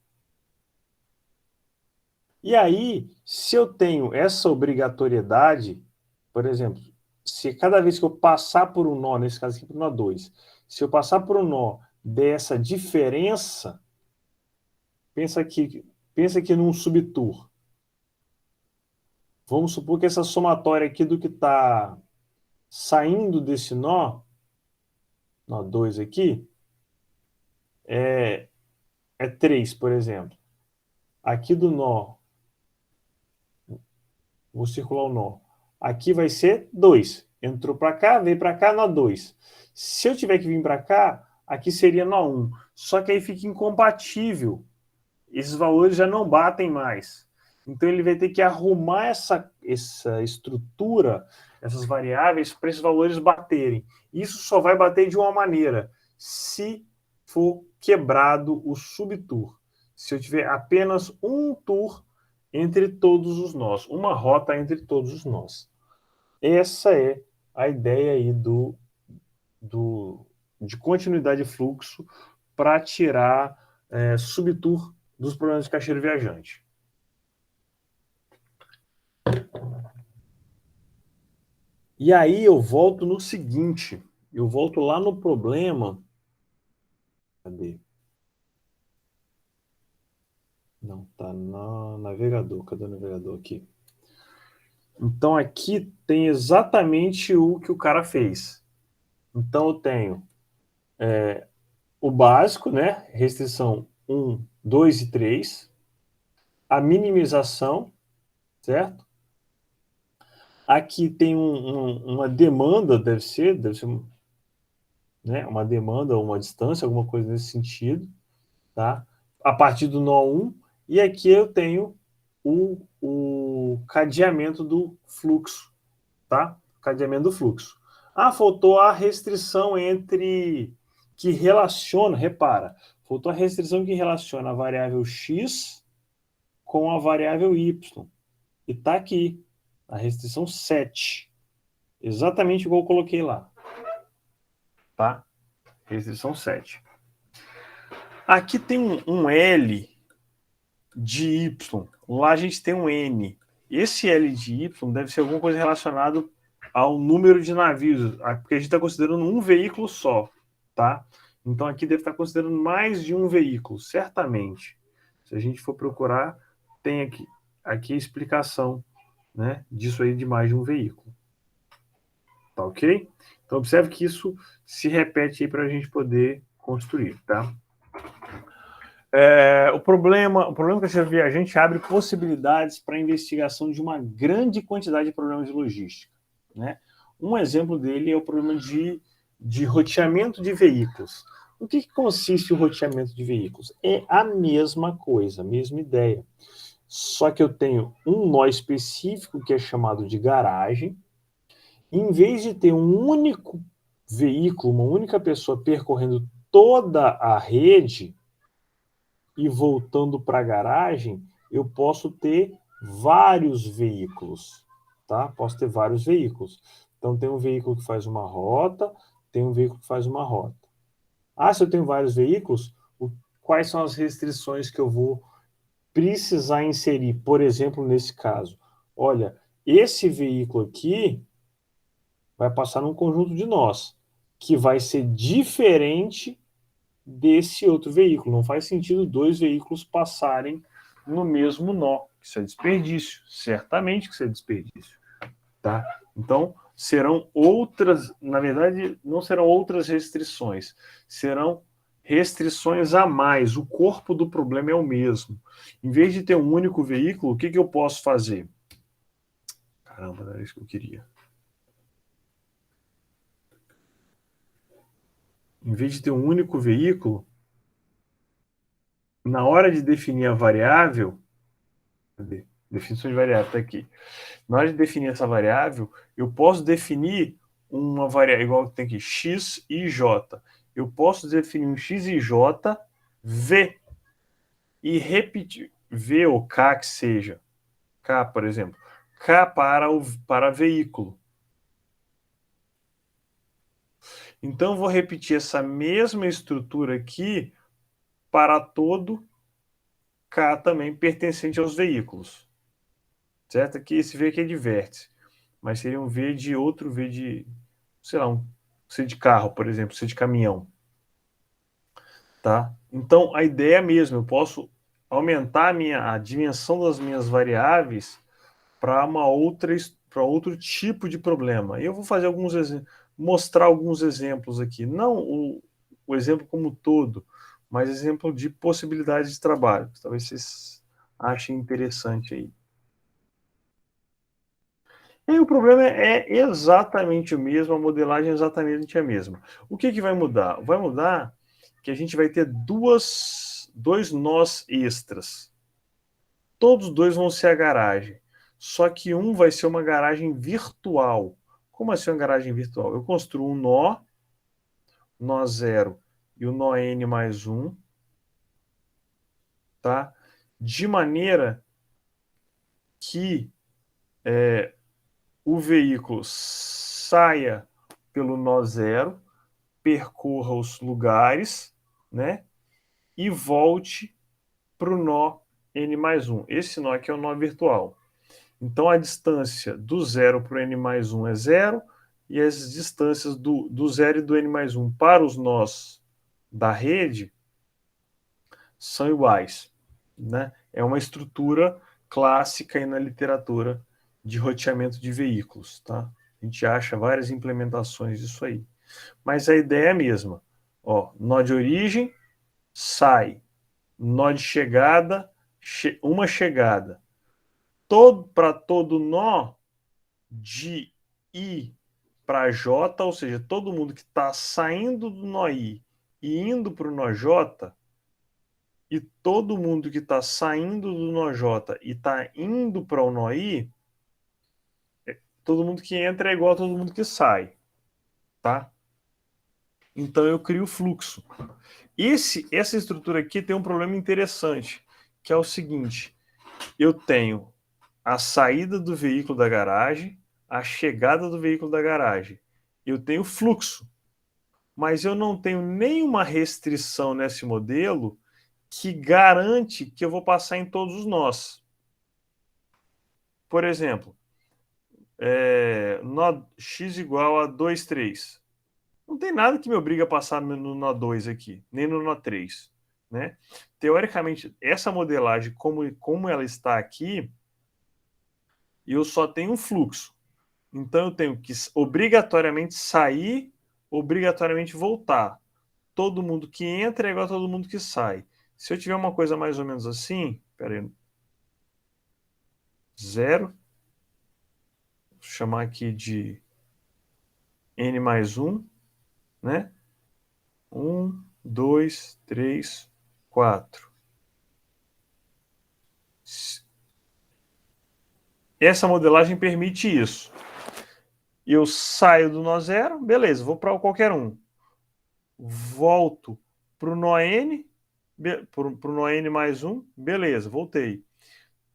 E aí, se eu tenho essa obrigatoriedade, por exemplo, se cada vez que eu passar por um nó, nesse caso aqui por nó 2, se eu passar por um nó dessa diferença, pensa aqui num subtour. vamos supor que essa somatória aqui do que está saindo desse nó 2 aqui, é 3, por exemplo. Aqui do nó, vou circular o nó. Aqui vai ser 2. Entrou para cá, veio para cá, nó 2. Se eu tiver que vir para cá, aqui seria nó 1. Só que aí fica incompatível. Esses valores já não batem mais. Então ele vai ter que arrumar essa estrutura, essas variáveis, para esses valores baterem. Isso só vai bater de uma maneira, se for quebrado o subtour. Se eu tiver apenas um tour entre todos os nós, uma rota entre todos os nós. Essa é a ideia aí de continuidade de fluxo para tirar subtour dos problemas de caixeiro viajante. E aí eu volto no seguinte, eu volto lá no problema. Cadê? Não, tá no navegador. Cadê o navegador aqui? Então aqui tem exatamente o que o cara fez. Então eu tenho o básico, né? Restrição 1, 2 e 3. A minimização, certo? Aqui tem uma demanda, deve ser né, uma demanda, uma distância, alguma coisa nesse sentido, tá? A partir do nó 1, e aqui eu tenho o cadeamento do fluxo, tá? Cadeamento do fluxo. Faltou a restrição que relaciona, repara, faltou a restrição que relaciona a variável x com a variável y. E tá aqui, a restrição 7. Exatamente igual eu coloquei lá. Tá? Restrição 7. Aqui tem um L de Y. Lá a gente tem um N. Esse L de Y deve ser alguma coisa relacionada ao número de navios, porque a gente está considerando um veículo só. Tá? Então aqui deve estar considerando mais de um veículo, certamente. Se a gente for procurar, tem aqui a explicação, né, disso aí de mais de um veículo. Tá ok? Então observe que isso se repete aí para a gente poder construir, tá? O problema que esse viajante abre possibilidades para a investigação de uma grande quantidade de problemas de logística, né? Um exemplo dele é o problema de roteamento de veículos. O que consiste o roteamento de veículos? É a mesma coisa, a mesma ideia. Só que eu tenho um nó específico que é chamado de garagem. Em vez de ter um único veículo, uma única pessoa percorrendo toda a rede e voltando para a garagem, eu posso ter vários veículos, tá? Posso ter vários veículos. Então, tem um veículo que faz uma rota, tem um veículo que faz uma rota. Se eu tenho vários veículos, quais são as restrições que eu vou precisar inserir? Por exemplo, nesse caso, olha, esse veículo aqui vai passar num conjunto de nós, que vai ser diferente desse outro veículo. Não faz sentido dois veículos passarem no mesmo nó. Isso é desperdício. Certamente que isso é desperdício. Tá? Então, serão outras... Na verdade, não serão outras restrições. Serão restrições a mais. O corpo do problema é o mesmo. Em vez de ter um único veículo, o que eu posso fazer? Caramba, não era isso que eu queria. Em vez de ter um único veículo, na hora de definir a variável, cadê? Definição de variável está aqui. Na hora de definir essa variável, eu posso definir uma variável igual que tem aqui, x e j. Eu posso definir um x e j v e repetir v ou k que seja. K, por exemplo. K para veículo. Então, vou repetir essa mesma estrutura aqui para todo K também pertencente aos veículos. Certo? Aqui, esse V aqui é de vértice. Mas seria um V de outro V de, sei lá, um C de carro, por exemplo, C de caminhão. Tá? Então, a ideia é a mesma. Eu posso aumentar a dimensão das minhas variáveis para outro tipo de problema. E eu vou fazer mostrar alguns exemplos aqui. Não o exemplo como todo, mas exemplo de possibilidades de trabalho. Talvez vocês achem interessante aí. E o problema é exatamente o mesmo, a modelagem é exatamente a mesma. O que vai mudar? Vai mudar que a gente vai ter dois nós extras. Todos dois vão ser a garagem. Só que um vai ser uma garagem virtual. Como assim uma garagem virtual? Eu construo um nó 0 e o nó n mais 1, tá? De maneira que o veículo saia pelo nó 0, percorra os lugares, né? E volte para o nó n mais 1. Esse nó aqui é o nó virtual. Então, a distância do 0 para o n mais 1 é 0, e as distâncias do 0 e do n mais 1 para os nós da rede são iguais, né? É uma estrutura clássica aí na literatura de roteamento de veículos, tá? A gente acha várias implementações disso aí. Mas a ideia é a mesma. Ó, nó de origem, sai. Nó de chegada, uma chegada. Para todo nó de I para J, ou seja, todo mundo que está saindo do nó I e indo para o nó J, e todo mundo que está saindo do nó J e está indo para o nó I, todo mundo que entra é igual a todo mundo que sai, tá? Então eu crio fluxo. Essa estrutura aqui tem um problema interessante, que é o seguinte: eu tenho a saída do veículo da garagem, a chegada do veículo da garagem. Eu tenho fluxo, mas eu não tenho nenhuma restrição nesse modelo que garante que eu vou passar em todos os nós. Por exemplo, nó x igual a 2, 3. Não tem nada que me obrigue a passar no nó 2 aqui, nem no nó 3. Né? Teoricamente, essa modelagem, como ela está aqui, eu só tenho um fluxo. Então, eu tenho que obrigatoriamente sair, obrigatoriamente voltar. Todo mundo que entra é igual a todo mundo que sai. Se eu tiver uma coisa mais ou menos assim, espera aí, 0, vou chamar aqui de n mais 1, né? 1, 2, 3, 4. Essa modelagem permite isso. Eu saio do nó 0, beleza, vou para qualquer um. Volto para o nó n, para o nó n mais 1, beleza, voltei.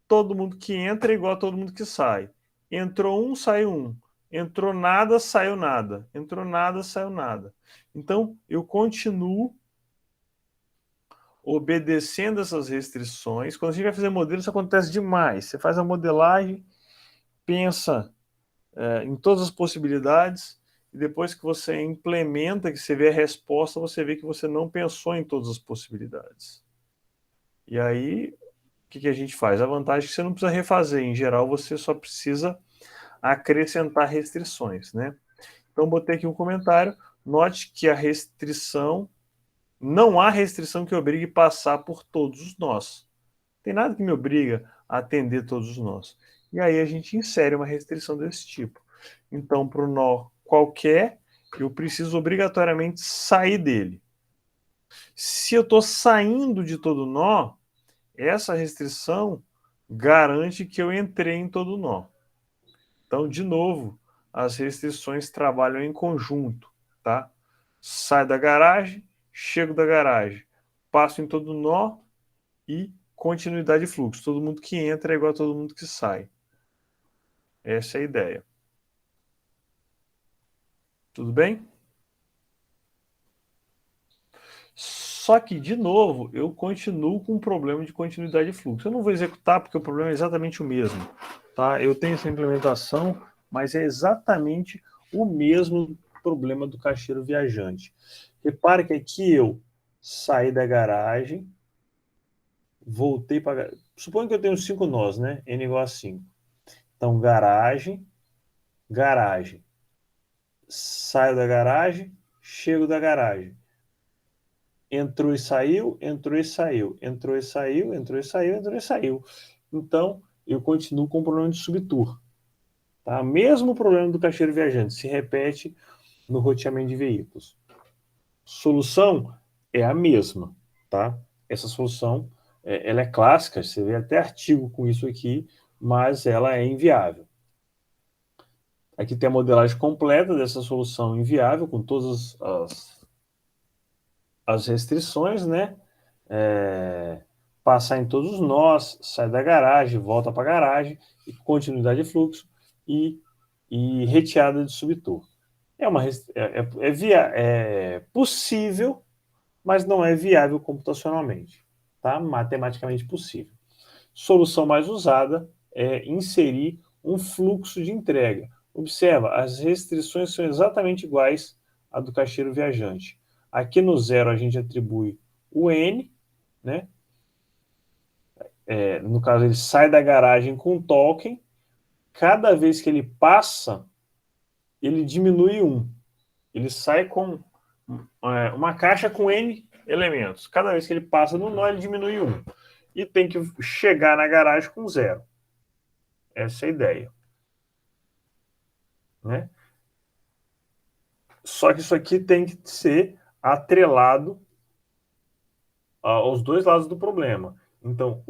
Todo mundo que entra é igual a todo mundo que sai. Entrou um, saiu um. Entrou nada, saiu nada. Entrou nada, saiu nada. Então, eu continuo obedecendo essas restrições. Quando a gente vai fazer modelo, isso acontece demais. Você faz a modelagem, pensa em todas as possibilidades, e depois que você implementa, que você vê a resposta, você vê que você não pensou em todas as possibilidades. E aí, o que a gente faz? A vantagem é que você não precisa refazer. Em geral, você só precisa acrescentar restrições, né? Então, botei aqui um comentário. Note que a restrição... Não há restrição que obrigue a passar por todos os nós. Não tem nada que me obriga a atender todos os nós. E aí a gente insere uma restrição desse tipo. Então, para o nó qualquer, eu preciso obrigatoriamente sair dele. Se eu estou saindo de todo nó, essa restrição garante que eu entrei em todo nó. Então, de novo, as restrições trabalham em conjunto, tá? Saio da garagem, chego da garagem, passo em todo nó e continuidade de fluxo. Todo mundo que entra é igual a todo mundo que sai. Essa é a ideia. Tudo bem? Só que, de novo, eu continuo com um problema de continuidade de fluxo. Eu não vou executar porque o problema é exatamente o mesmo. Tá? Eu tenho essa implementação, mas é exatamente o mesmo problema do caixeiro viajante. Repare que aqui eu saí da garagem, voltei para... Suponho que eu tenho 5 nós, né? N igual a 5. Então, garagem, garagem. Saio da garagem, chego da garagem. Entrou e saiu, entrou e saiu, entrou e saiu, entrou e saiu, entrou e saiu. Então, eu continuo com o problema de subtour. Tá? Mesmo problema do caixeiro viajante se repete no roteamento de veículos. Solução é a mesma, tá? Essa solução, ela é clássica, você vê até artigo com isso aqui, mas ela é inviável. Aqui tem a modelagem completa dessa solução inviável, com todas as restrições, né? Passar em todos os nós, sai da garagem, volta para a garagem, e continuidade de fluxo e retirada de subtour. É possível, mas não é viável computacionalmente, tá? Matematicamente possível. Solução mais usada é inserir um fluxo de entrega. Observa, as restrições são exatamente iguais à do caixeiro viajante. Aqui no 0 a gente atribui o N, né? No caso, ele sai da garagem com token. Cada vez que ele passa, ele diminui 1. Ele sai com uma caixa com N elementos. Cada vez que ele passa no nó, ele diminui 1. E tem que chegar na garagem com 0. Essa é a ideia. Né? Só que isso aqui tem que ser atrelado aos dois lados do problema. Então,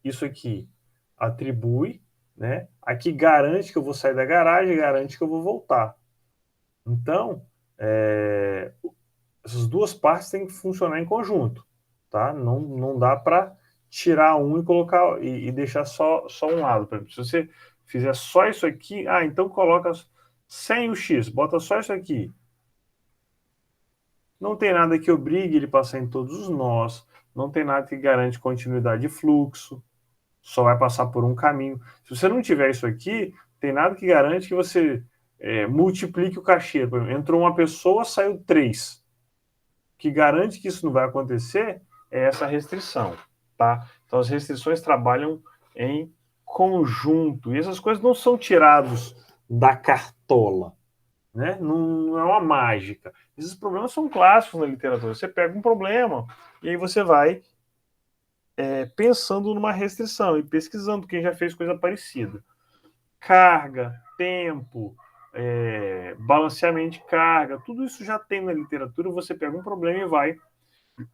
isso aqui atribui, né? Aqui garante que eu vou sair da garagem, garante que eu vou voltar. Então, essas duas partes têm que funcionar em conjunto, tá? Não dá para tirar um e colocar e deixar só um lado. Por exemplo, se você fizer só isso aqui, então coloca sem o X, bota só isso aqui. Não tem nada que obrigue ele a passar em todos os nós, não tem nada que garante continuidade de fluxo, só vai passar por um caminho. Se você não tiver isso aqui, tem nada que garante que você multiplique o caixeiro. Por exemplo, entrou uma pessoa, saiu 3. O que garante que isso não vai acontecer é essa restrição. Tá? Então as restrições trabalham em conjunto. E essas coisas não são tiradas da cartola. Né? Não é uma mágica. Esses problemas são clássicos na literatura. Você pega um problema e aí você vai pensando numa restrição e pesquisando quem já fez coisa parecida. Carga, tempo, balanceamento de carga, tudo isso já tem na literatura. Você pega um problema e vai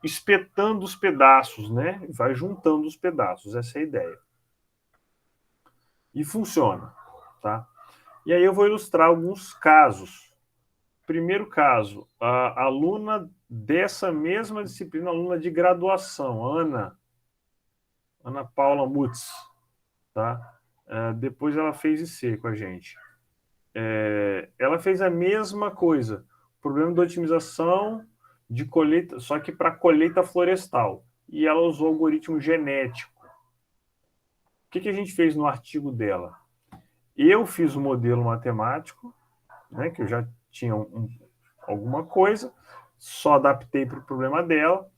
espetando os pedaços, né? Vai juntando os pedaços. Essa é a ideia. E funciona, tá? E aí eu vou ilustrar alguns casos. Primeiro caso, a aluna dessa mesma disciplina, aluna de graduação, Ana Paula Mutz, tá? Depois ela fez IC com a gente. Ela fez a mesma coisa, problema de otimização de colheita, só que para colheita florestal. E ela usou algoritmo genético. O que a gente fez no artigo dela? Eu fiz o modelo matemático, né, que eu já tinha alguma coisa, só adaptei para o problema dela,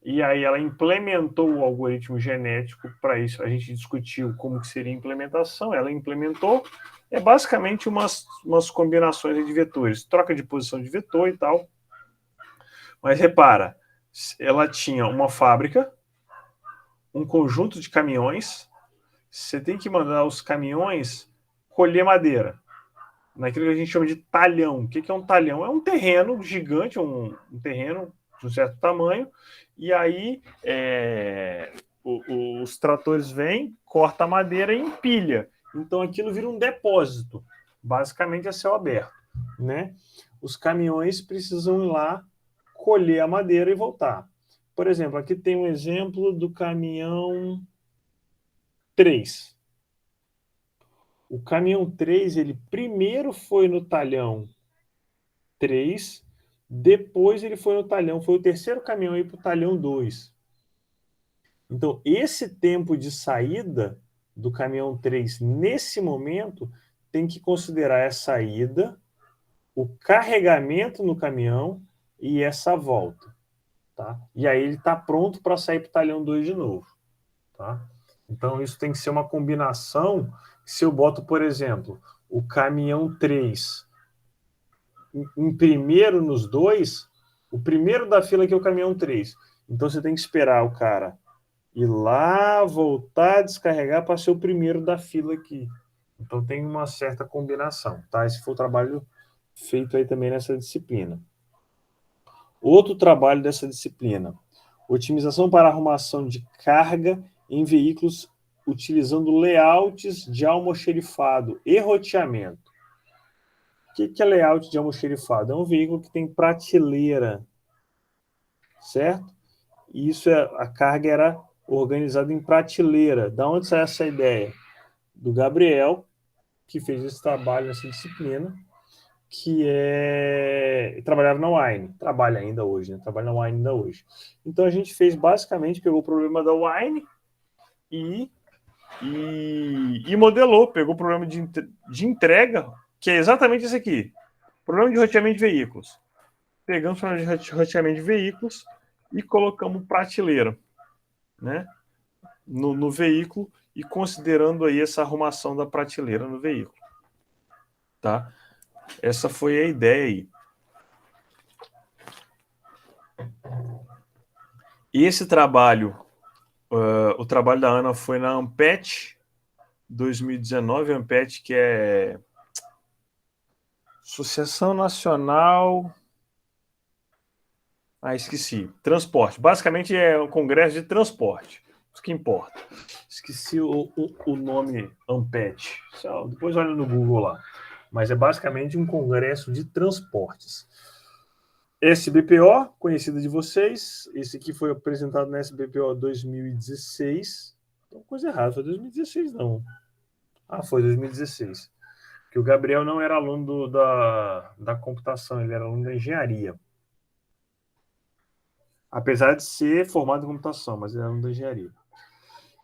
e aí ela implementou o algoritmo genético para isso. A gente discutiu como que seria a implementação, ela implementou, basicamente umas combinações de vetores, troca de posição de vetor e tal. Mas repara, ela tinha uma fábrica, um conjunto de caminhões, você tem que mandar os caminhões colher madeira, naquilo que a gente chama de talhão. O que é um talhão? É um terreno gigante, um terreno de um certo tamanho, e aí os tratores vêm, corta a madeira e empilha. Então aquilo vira um depósito, basicamente a céu aberto, né? Os caminhões precisam ir lá, colher a madeira e voltar. Por exemplo, aqui tem um exemplo do caminhão 3. O caminhão 3, ele primeiro foi no talhão 3, depois ele foi no talhão, foi o terceiro caminhão aí para o talhão 2. Então, esse tempo de saída do caminhão 3, nesse momento, tem que considerar a saída, o carregamento no caminhão e essa volta. Tá? E aí ele está pronto para sair para o talhão 2 de novo. Tá? Então, isso tem que ser uma combinação. se eu boto, por exemplo, o caminhão 3 em primeiro nos dois, o primeiro da fila aqui é o caminhão 3. Então você tem que esperar o cara ir lá, voltar, descarregar para ser o primeiro da fila aqui. Então tem uma certa combinação, tá? Esse foi o trabalho feito aí também nessa disciplina. Outro trabalho dessa disciplina: otimização para arrumação de carga em veículos utilizando layouts de almoxerifado e roteamento. O que é layout de almoxerifado? É um veículo que tem prateleira, certo? E isso a carga era organizada em prateleira. Da onde sai essa ideia? Do Gabriel, que fez esse trabalho nessa disciplina, que trabalhava na Wine, trabalha ainda hoje, né? Trabalha na Wine ainda hoje. Então a gente fez, basicamente, pegou o problema da Wine e modelou, pegou o problema de entrega, que é exatamente esse aqui, problema de roteamento de veículos. Pegamos o problema de roteamento de veículos e colocamos prateleira, né, no veículo, e considerando aí essa arrumação da prateleira no veículo, tá? Essa foi a ideia aí. Esse trabalho, o trabalho da Ana foi na Ampet 2019, Ampet, que é Associação Nacional... esqueci. Transporte. Basicamente é um congresso de transporte. Isso que importa. Esqueci o nome Ampet. Depois olha no Google lá. Mas é basicamente um congresso de transportes. SBPO, conhecida de vocês. Esse aqui foi apresentado na SBPO 2016. Então, coisa errada. Foi 2016, não. Foi 2016. Que o Gabriel não era aluno da computação, ele era aluno da engenharia. Apesar de ser formado em computação, mas ele era aluno da engenharia.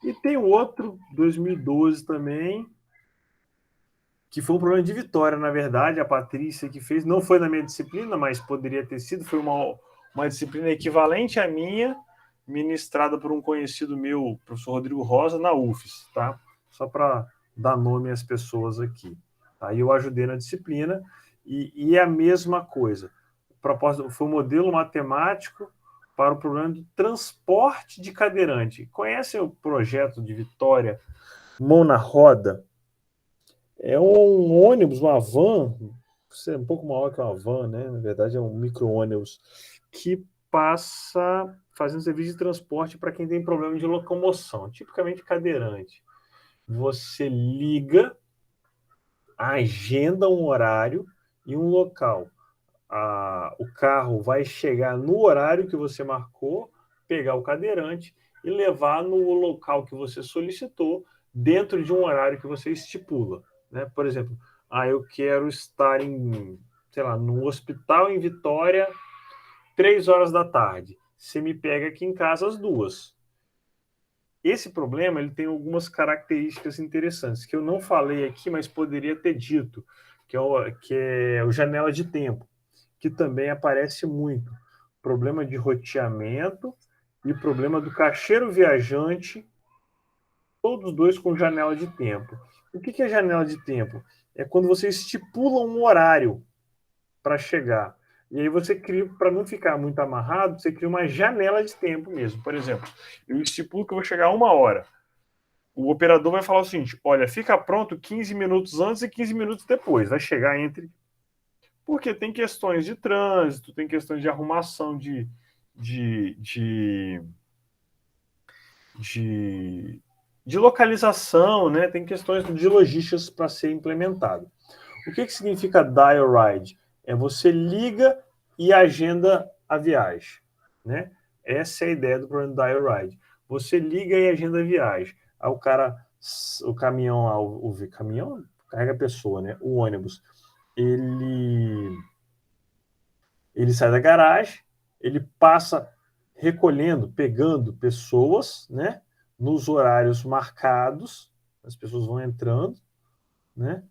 E tem outro, 2012 também, que foi um problema de Vitória, na verdade, a Patrícia que fez, não foi na minha disciplina, mas poderia ter sido, foi uma disciplina equivalente à minha, ministrada por um conhecido meu, professor Rodrigo Rosa, na UFES, tá? Só para dar nome às pessoas aqui. Aí eu ajudei na disciplina, e é a mesma coisa. Proposta foi um modelo matemático para o problema de transporte de cadeirante. Conhecem o projeto de Vitória, Mão na Roda? É um ônibus, uma van, um pouco maior que uma van, né? Na verdade é um micro-ônibus, que passa fazendo serviço de transporte para quem tem problema de locomoção, tipicamente cadeirante. Você liga, agenda um horário e um local. O carro vai chegar no horário que você marcou, pegar o cadeirante e levar no local que você solicitou, dentro de um horário que você estipula, né? Por exemplo, eu quero estar no hospital em Vitória 3 horas da tarde. Você me pega aqui em casa às 2. Esse problema ele tem algumas características interessantes que eu não falei aqui, mas poderia ter dito, que é o janela de tempo, que também aparece muito. Problema de roteamento e problema do caixeiro viajante, todos dois com janela de tempo. O que é janela de tempo? É quando você estipula um horário para chegar. E aí você cria, para não ficar muito amarrado, você cria uma janela de tempo mesmo. Por exemplo, eu estipulo que eu vou chegar a 1 hora. O operador vai falar o seguinte: olha, fica pronto 15 minutos antes e 15 minutos depois. Vai chegar entre... Porque tem questões de trânsito, tem questões de arrumação de localização, né? Tem questões de logísticas para ser implementado. O que significa dial ride? É você liga e agenda a viagem, né? Essa é a ideia do programa dial ride. Você liga e agenda a viagem. Aí o caminhão, o caminhão carrega a pessoa, né? O ônibus, ele sai da garagem, ele passa recolhendo, pegando pessoas, né? Nos horários marcados, as pessoas vão entrando, né?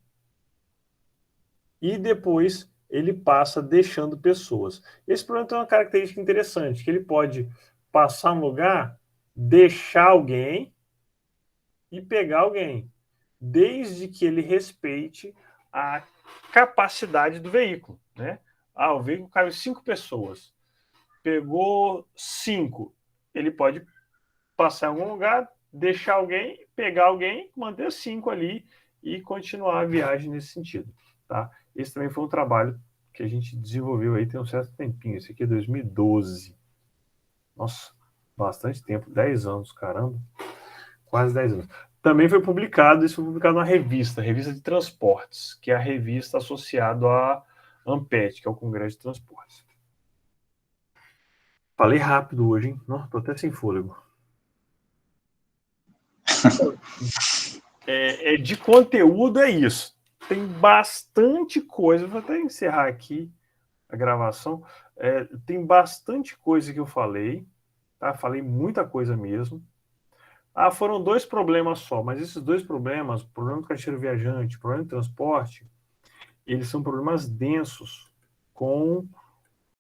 E depois ele passa deixando pessoas. Esse programa tem uma característica interessante, que ele pode passar um lugar, deixar alguém e pegar alguém. desde que ele respeite a capacidade do veículo, né? O veículo caiu 5 pessoas, pegou 5, ele pode passar em algum lugar, deixar alguém, pegar alguém, manter 5 ali e continuar a viagem nesse sentido, tá? Esse também foi um trabalho que a gente desenvolveu aí tem um certo tempinho. Esse aqui é 2012. Nossa, bastante tempo, 10 anos, caramba. Quase 10 anos. Também foi publicado, isso foi publicado na revista de Transportes, que é a revista associada à ANPET, que é o Congresso de Transportes. Falei rápido hoje, hein? Não, tô até sem fôlego. De conteúdo é isso. Tem bastante coisa. Vou até encerrar aqui a gravação. Tem bastante coisa que eu falei. Tá? Falei muita coisa mesmo. Foram 2 problemas só, mas esses 2 problemas, problema do caixeiro viajante, problema de transporte, eles são problemas densos com